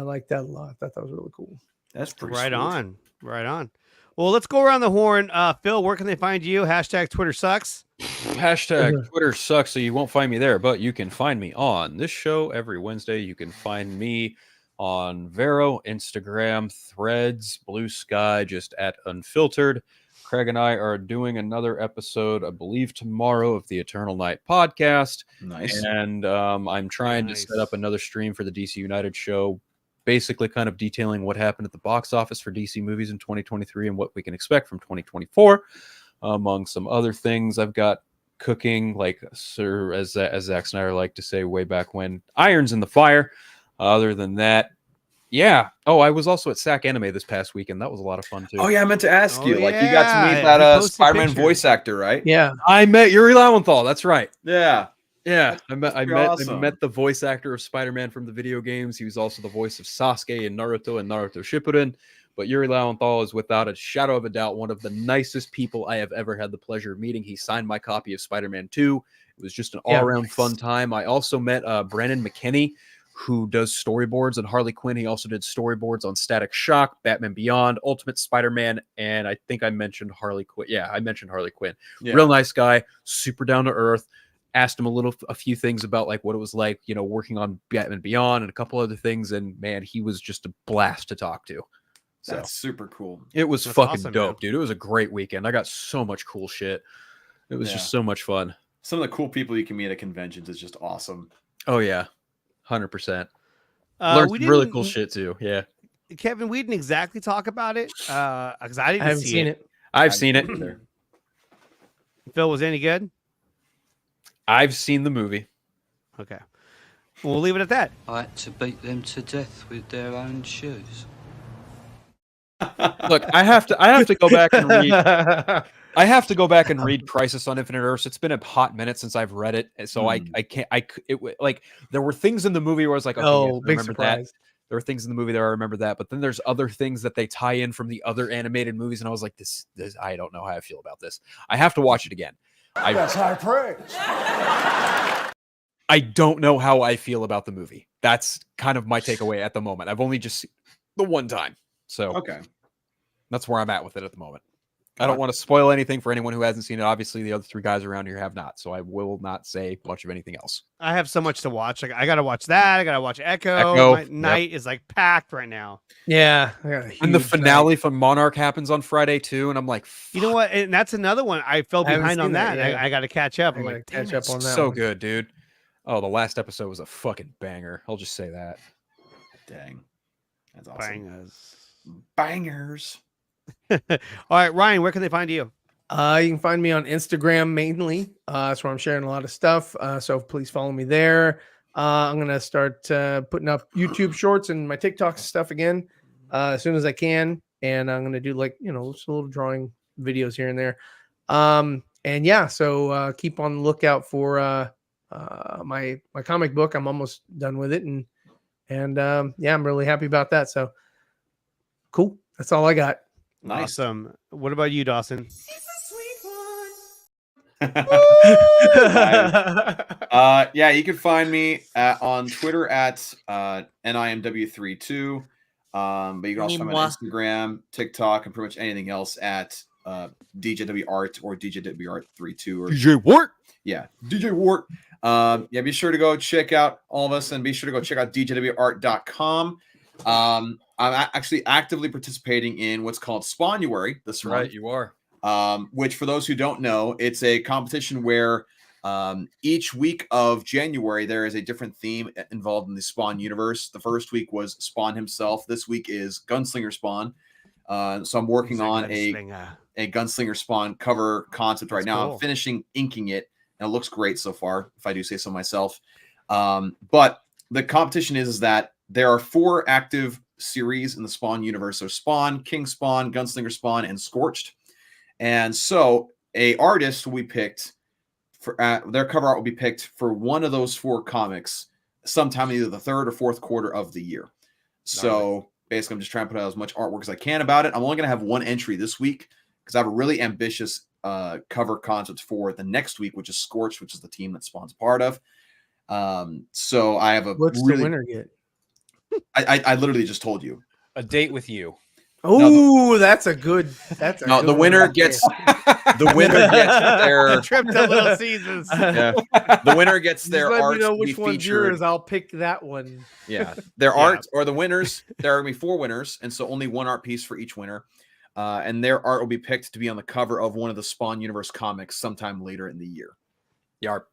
like that a lot. I thought that was really cool. That's pretty right sweet. on. Right on. Well, let's go around the horn. Phil, where can they find you? Hashtag Twitter sucks. Hashtag Twitter sucks, so you won't find me there, but you can find me on this show every Wednesday. You can find me on Vero, Instagram, Threads, Blue Sky, just at Unfiltered. Craig and I are doing another episode, I believe, tomorrow of the Eternal Night podcast. Nice. And I'm trying to set up another stream for the DC United show basically kind of detailing what happened at the box office for DC movies in 2023 and what we can expect from 2024, among some other things. I've got cooking, like Sir, as Zack Snyder liked to say way back when, irons in the fire. Other than that, yeah. Oh, I was also at SAC Anime this past weekend. That was a lot of fun too. Oh yeah, I meant to ask you. Like, you got to meet Yeah, he that posted Spider-Man pictures. voice actor, right? Yeah. I met Yuri Lowenthal. That's right. Yeah. Yeah, I met awesome. the voice actor of Spider-Man from the video games. He was also the voice of Sasuke in Naruto and Naruto Shippuden. But Yuri Lowenthal is without a shadow of a doubt one of the nicest people I have ever had the pleasure of meeting. He signed my copy of Spider-Man 2. It was just an all-around fun time. I also met Brandon McKinney, who does storyboards on Harley Quinn. He also did storyboards on Static Shock, Batman Beyond, Ultimate Spider-Man, and I think I mentioned Harley Quinn. Yeah, I mentioned Harley Quinn. Yeah. Real nice guy, super down to earth. Asked him a few things about like what it was like, you know, working on Batman Beyond and a couple other things, and man, he was just a blast to talk to. So That's super cool. it was That's fucking awesome, dope, man. dude. It was a great weekend. I got so much cool shit. It was just so much fun. Some of the cool people you can meet at conventions is just awesome. Oh yeah, 100%. Learned We some really didn't- cool shit too. Yeah, Kevin, we didn't exactly talk about it because I didn't I haven't see seen it. it. I've seen it. Phil, was it any good? I've seen the movie. Okay. We'll leave it at that. I had to beat them to death with their own shoes. Look, I have to go back and read. I have to go back and read Crisis on Infinite Earths. It's been a hot minute since I've read it, and so I can't. Like there were things in the movie where I was like, okay, Oh, yes, I big remember that. surprise. There were things in the movie that I remember that, but then there's other things that they tie in from the other animated movies, and I was like, this I don't know how I feel about this. I have to watch it again. That's high praise. I don't know how I feel about the movie. That's kind of my takeaway at the moment. I've only just seen the one time, so Okay. that's where I'm at with it at the moment. I don't want to spoil anything for anyone who hasn't seen it. Obviously, the other three guys around here have not, so I will not say much of anything else. I have so much to watch. Like I gotta watch that. I gotta watch Echo. Echo, My yep. night is like packed right now. Yeah. I got a And the huge finale from Monarch happens on Friday too, and I'm like, You know what? And that's another one. I fell I haven't behind on seen that. that yet. I got to catch up. I I'm gotta like, catch damn up it. on that so one. good, dude. Oh, the last episode was a fucking banger. I'll just say that. Dang. That's awesome. Bangers. Bangers. All right, Ryan, where can they find you? You can find me on Instagram mainly. That's where I'm sharing a lot of stuff. So please follow me there. I'm gonna start putting up YouTube shorts and my TikTok stuff again as soon as I can. And I'm gonna do like just a little drawing videos here and there. And yeah, so keep on the lookout for my comic book. I'm almost done with it, and yeah, I'm really happy about that. So cool. That's all I got. Nice. Awesome. What about you, Dawson? Yeah, you can find me on Twitter at NIMW32. But you can also find me on Instagram, TikTok, and pretty much anything else at DJW Art or DJW Art 32 or DJ Wart. Yeah, DJ Wart. Yeah, be sure to go check out all of us and be sure to go check out DJWArt.com. I'm actually actively participating in what's called Spawnuary this month. Right, you are. Which, for those who don't know, it's a competition where each week of January there is a different theme involved in the Spawn universe. The first week was Spawn himself. This week is Gunslinger Spawn. So I'm working on a Gunslinger Spawn cover concept right now. cool. I'm finishing inking it, and it looks great so far, if I do say so myself. But the competition is that there are 4 active series in the Spawn universe. So Spawn, King Spawn, Gunslinger Spawn, and Scorched. And so a artist will be picked for their cover art will be picked for one of those 4 comics sometime in either the 3rd or 4th quarter of the year. So basically, I'm just trying to put out as much artwork as I can about it. I'm only going to have 1 entry this week because I have a really ambitious cover concept for the next week, which is Scorched, which is the team that Spawn's part of. So I have a What's really, the winner get? I literally just told you. A date with you. Oh, that's a good. That's a No, good the one winner right gets there. the winner gets their Trip to Little Caesars. yeah. The winner gets their Just let art me know to be which one's featured. yours. I'll pick that one. Yeah, their art or the winners. There are gonna be 4 winners, and so only 1 art piece for each winner. And their art will be picked to be on the cover of one of the Spawn Universe comics sometime later in the year. Yarp.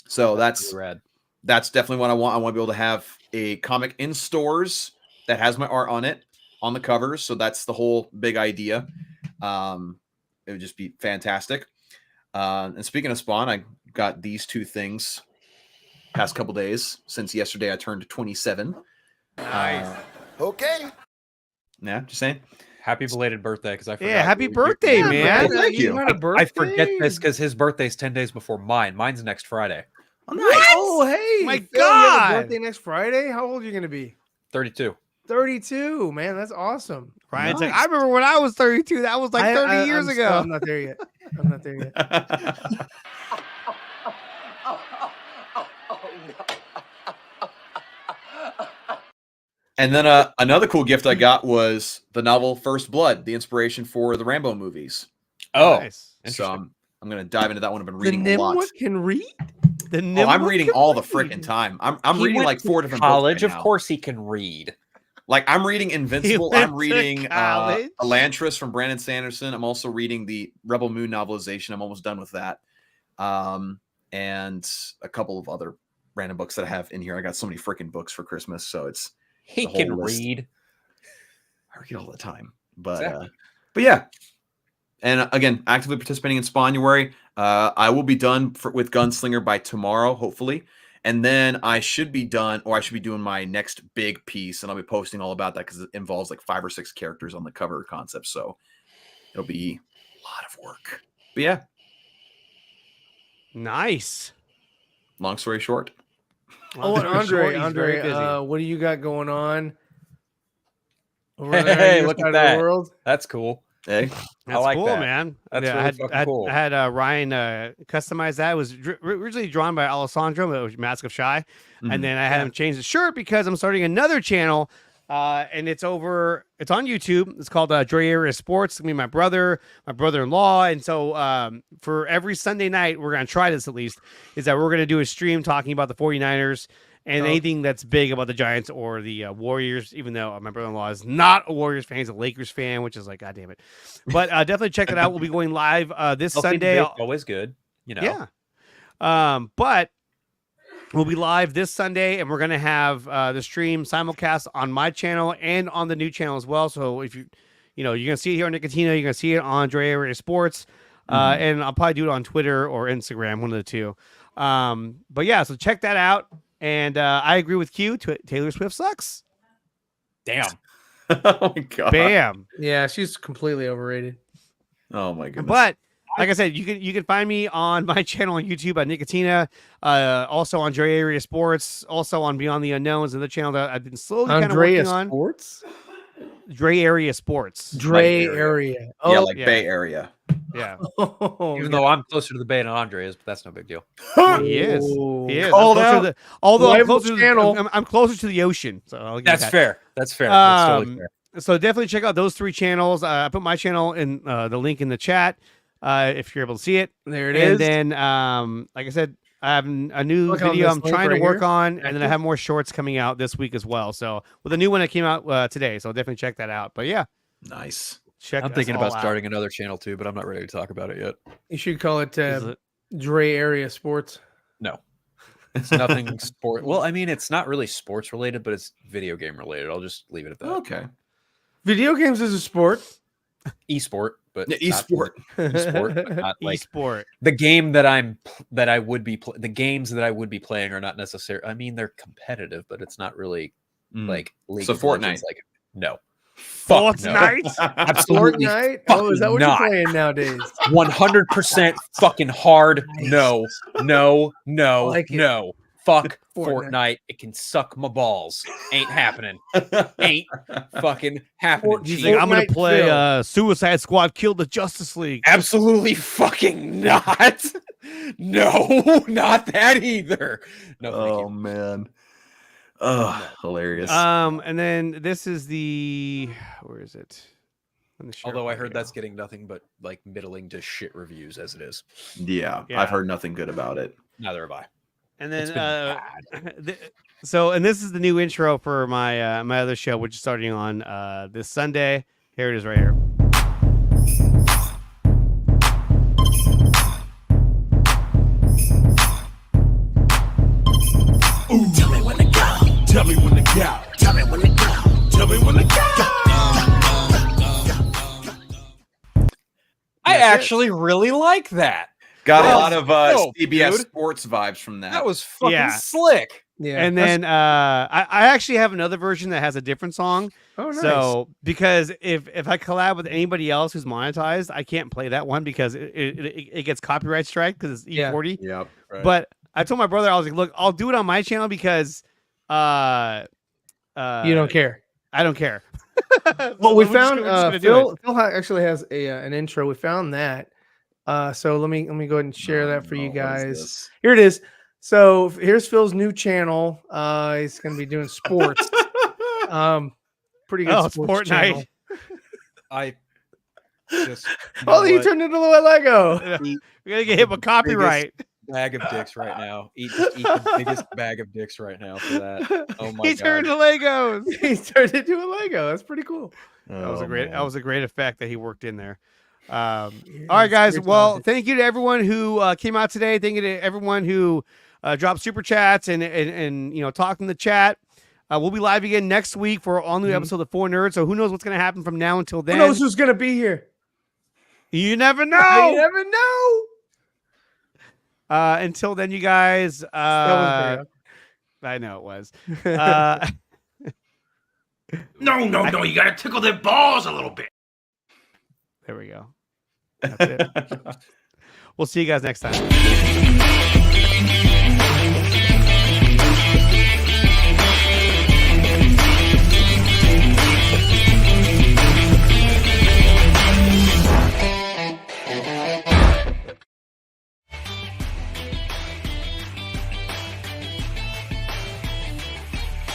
So that's rad. that's definitely what I want. I want to be able to have a comic in stores that has my art on it, on the covers. So that's the whole big idea. It would just be fantastic. And speaking of Spawn, I got these two things past couple days. Since yesterday I turned 27. Nice. Okay. Yeah, just saying. Happy belated birthday, because I forgot. Yeah, happy birthday, man. Thank you. I forget this because his birthday's 10 days before mine. Mine's next Friday. Oh, nice. Oh, hey. My Phil, you have God. a birthday next Friday? How old are you going to be? 32. 32. Man, that's awesome. Ryan's like, I remember when I was 32. That was like 30 years ago. I'm not there yet. I'm not there yet. And then another cool gift I got was the novel First Blood, the inspiration for the Rambo movies. Oh, nice. So I'm going to dive into that one. I've been The reading a lot. Nimwit can read? The Oh, I'm reading all the freaking time. I'm He reading went like to 4 different college. books right Of now. course he can read. Like I'm reading Invincible. went I'm to reading college? Elantris from Brandon Sanderson. I'm also reading the Rebel Moon novelization. I'm almost done with that. And a couple of other random books that I have in here. I got so many freaking books for Christmas. So it's He the whole can list. read. I read all the time. But Exactly. but yeah. And again, actively participating in Spawnuary. I will be done with Gunslinger by tomorrow, hopefully. And then I should be done, or I should be doing my next big piece, and I'll be posting all about that because it involves like 5 or 6 characters on the cover concept. So it'll be a lot of work. But yeah, Nice. long story short. Oh, and Shorty's Andre, very busy. what do you got going on? Over Hey, there on hey, your look side at of the that. world? That's cool. Hey, That's like cool, that. man. That's Yeah, really I had, fucking I had, cool. I had Ryan customize that. It was originally drawn by Alessandro, but it was Mask of Shy. And then I had him change the shirt because I'm starting another channel. And it's on YouTube. It's called Dre Area Sports. It's gonna be my brother-in-law. And so for every Sunday night, we're gonna try this at least, is that we're gonna do a stream talking about the 49ers and anything that's big about the Giants or the Warriors, even though my brother-in-law is not a Warriors fan, he's a Lakers fan, which is like, God damn it. But definitely check it out. We'll be going live this Sunday. Always good. You know. Yeah. But we'll be live this Sunday, and we're going to have the stream simulcast on my channel and on the new channel as well. So if you're going to see it here on Nickatina, you're going to see it on Dre Area Sports. And I'll probably do it on Twitter or Instagram, one of the two. But yeah, so check that out. And I agree with Q. Taylor Swift sucks. Damn. oh my god. Bam. Yeah, she's completely overrated. Oh my goodness. But like I said, you can find me on my channel on YouTube at Nickatina, also on Dre Area Sports, also on Beyond the Unknowns, another channel that I've been slowly kind of working on. Sports? Dre Area Sports. Dre area. Oh, yeah, like yeah. Bay Area. Yeah. Even though I'm closer to the Bay than Andre is, but that's no big deal. He is. He is. Called I'm closer out. to although I'm Rival closer, channel. I'm closer to the ocean. So I'll give you That's that. fair. That's fair. That's totally fair. So definitely check out those 3 channels. I put my channel in the link in the chat if you're able to see it. There it And is. then, like I said, I have a new Click on video this I'm link trying to right work here. on, and then I Active. have more shorts coming out this week as well. So with a new one that came out today, so definitely check that out. But yeah, Nice. check. I'm us thinking all about out. starting another channel too, but I'm not ready to talk about it yet. You should call it Is it- Dre Area Sports. No. It's nothing sport. Well, I mean, it's not really sports related, but it's video game related. I'll just leave it at that. Okay. Video games is a sport. Esport, but Yeah, not- esport. esport, but not like Esport. the game that I would be the games that I would be playing are not necessarily. I mean, they're competitive, but it's not really like League So of Fortnite. Legends, like no. Fuck no. Fortnite. Absolutely. Fortnite? Oh, is that what not. you're playing nowadays? 100% fucking hard. No. I like it. No. Fuck Fortnite. Fortnite. It can suck my balls. Ain't happening. Ain't fucking happening. He's like, I'm gonna Fortnite play Phil. Suicide Squad Kill the Justice League. Absolutely fucking not. No, not that either. No, thank Oh you. man. Oh, hilarious. And then this is where is it? On the shirt, Although I there heard you that's go. getting nothing but like middling to shit reviews as it is. yeah, yeah. I've heard nothing good about it. Neither have I. And It's then been and this is the new intro for my my other show, which is starting on this Sunday. Here it is right here. actually really like that. Got That a lot was of dope, CBS dude. Sports vibes from that. That was fucking Yeah. slick. Yeah. And then I actually have another version that has a different song. Oh, nice. So because if I collab with anybody else who's monetized, I can't play that one because it gets copyright strike because it's E40. Yep. Right. But I told my brother, I was like, look, I'll do it on my channel because you don't care. I don't care. Well, we We're just found gonna do Phil. it. Phil actually has an intro. We found that. So let me go ahead and share that for you guys. Here it is. So here's Phil's new channel. He's going to be doing sports. Pretty good sports sport channel. night. I just Oh, you turned into a little Lego. We gotta get him a copyright. bag of dicks right now. Eat the biggest bag of dicks right now for that. Oh my He god. turned to Legos. He turned into a Lego. That's pretty cool. That was a great. That was a great effect that he worked in there. All Yeah, right, it's guys. very Well, talented. thank you to everyone who came out today. Thank you to everyone who dropped super chats and talked in the chat. We'll be live again next week for an all new episode of 4Nerds. So who knows what's going to happen from now until then? Who knows who's going to be here? You never know. You never know. Until then, you guys. That was great. I know it was. No, you gotta tickle their balls a little bit. There we go. That's it. We'll see you guys next time.